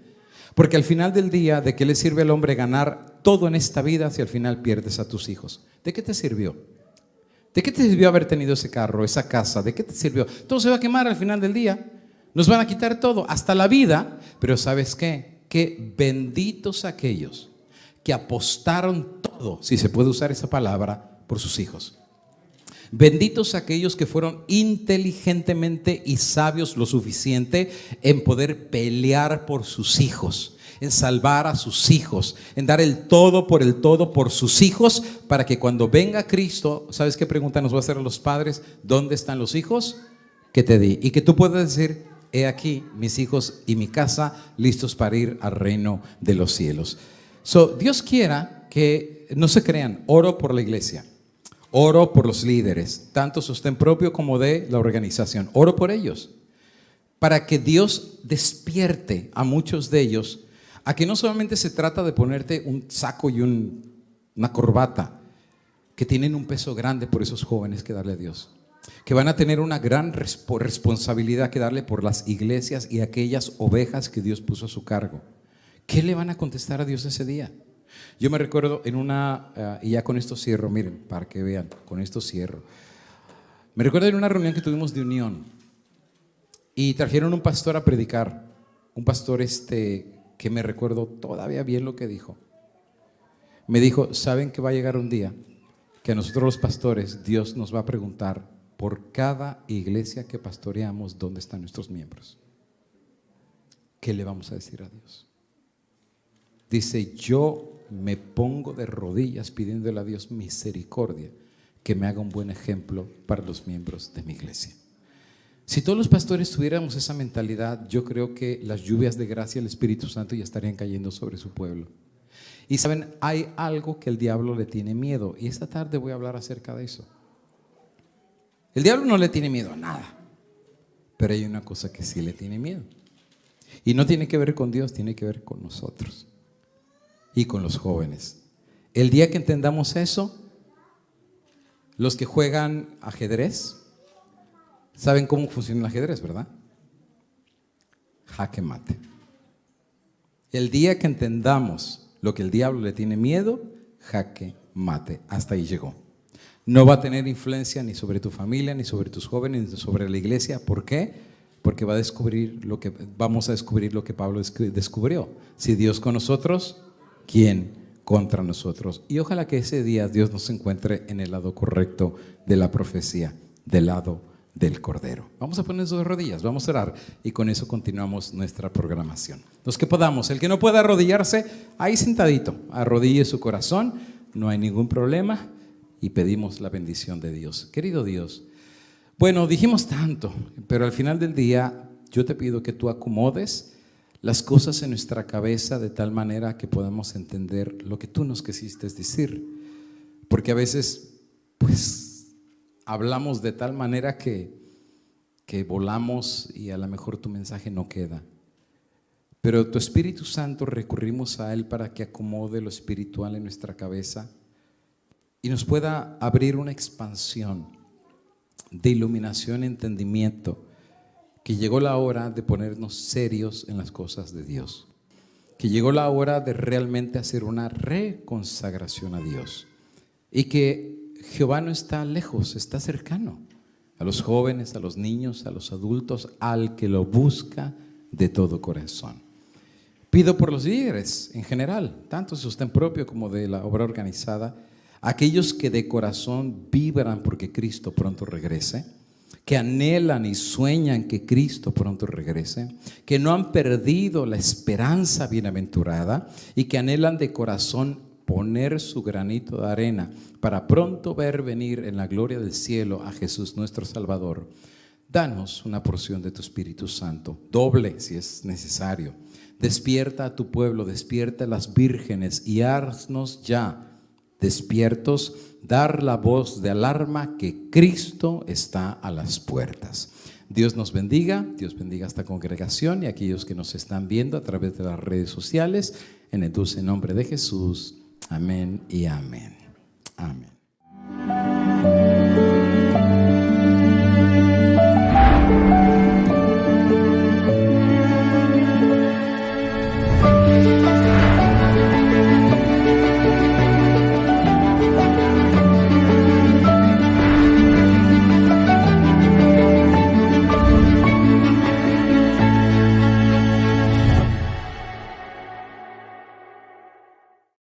Speaker 1: Porque al final del día, ¿de qué le sirve al hombre ganar todo en esta vida si al final pierdes a tus hijos? ¿De qué te sirvió? ¿De qué te sirvió haber tenido ese carro, esa casa? ¿De qué te sirvió? Todo se va a quemar al final del día. Nos van a quitar todo, hasta la vida. Pero ¿sabes qué? Que benditos aquellos que apostaron todo, si se puede usar esa palabra, por sus hijos. Benditos aquellos que fueron inteligentemente y sabios lo suficiente en poder pelear por sus hijos, en salvar a sus hijos, en dar el todo por sus hijos, para que cuando venga Cristo, ¿sabes qué pregunta nos va a hacer a los padres? ¿Dónde están los hijos que te di? Y que tú puedas decir, he aquí mis hijos y mi casa listos para ir al reino de los cielos. Dios quiera que no se crean, oro por la iglesia, oro por los líderes, tanto sostén propio como de la organización, oro por ellos, para que Dios despierte a muchos de ellos, a que no solamente se trata de ponerte un saco y una corbata, que tienen un peso grande por esos jóvenes que darle a Dios, que van a tener una gran responsabilidad que darle por las iglesias y aquellas ovejas que Dios puso a su cargo. ¿Qué le van a contestar a Dios ese día? Yo me recuerdo en y ya con esto cierro, miren, para que vean, con esto cierro. Me recuerdo en una reunión que tuvimos de unión y trajeron un pastor a predicar, un pastor que me recuerdo todavía bien lo que dijo. Me dijo, ¿saben que va a llegar un día que a nosotros los pastores Dios nos va a preguntar por cada iglesia que pastoreamos dónde están nuestros miembros? ¿Qué le vamos a decir a Dios? Dice, yo me pongo de rodillas pidiéndole a Dios misericordia, que me haga un buen ejemplo para los miembros de mi iglesia. Si todos los pastores tuviéramos esa mentalidad, yo creo que las lluvias de gracia del Espíritu Santo ya estarían cayendo sobre su pueblo. Y saben, hay algo que el diablo le tiene miedo, y esta tarde voy a hablar acerca de eso. El diablo no le tiene miedo a nada, pero hay una cosa que sí le tiene miedo, y no tiene que ver con Dios, tiene que ver con nosotros y con los jóvenes. El día que entendamos eso, los que juegan ajedrez, ¿saben cómo funciona el ajedrez, verdad? Jaque mate. El día que entendamos lo que el diablo le tiene miedo, jaque mate. Hasta ahí llegó. No va a tener influencia ni sobre tu familia, ni sobre tus jóvenes, ni sobre la iglesia. ¿Por qué? Porque vamos a descubrir lo que Pablo descubrió. Si Dios con nosotros, ¿quién contra nosotros? Y ojalá que ese día Dios nos encuentre en el lado correcto de la profecía, del lado del Cordero. Vamos a poner sus rodillas, vamos a orar y con eso continuamos nuestra programación. Los que podamos, el que no pueda arrodillarse, ahí sentadito, arrodille su corazón, no hay ningún problema y pedimos la bendición de Dios. Querido Dios, bueno, dijimos tanto, pero al final del día yo te pido que tú acomodes las cosas en nuestra cabeza de tal manera que podamos entender lo que tú nos quisiste decir, porque a veces pues hablamos de tal manera que volamos y a lo mejor tu mensaje no queda. Pero tu Espíritu Santo, recurrimos a Él para que acomode lo espiritual en nuestra cabeza y nos pueda abrir una expansión de iluminación y entendimiento, que llegó la hora de ponernos serios en las cosas de Dios. que llegó la hora de realmente hacer una reconsagración a Dios y que Jehová no está lejos, está cercano a los jóvenes, a los niños, a los adultos, al que lo busca de todo corazón. Pido por los líderes en general, tanto de sostén propio como de la obra organizada, aquellos que de corazón vibran porque Cristo pronto regrese, que anhelan y sueñan que Cristo pronto regrese, que no han perdido la esperanza bienaventurada y que anhelan de corazón poner su granito de arena para pronto ver venir en la gloria del cielo a Jesús nuestro Salvador. Danos una porción de tu Espíritu Santo, doble si es necesario. Despierta a tu pueblo, despierta a las vírgenes y haznos ya despiertos, dar la voz de alarma que Cristo está a las puertas. Dios nos bendiga, Dios bendiga a esta congregación y a aquellos que nos están viendo a través de las redes sociales, en el dulce nombre de Jesús. Amén y amén. Amén.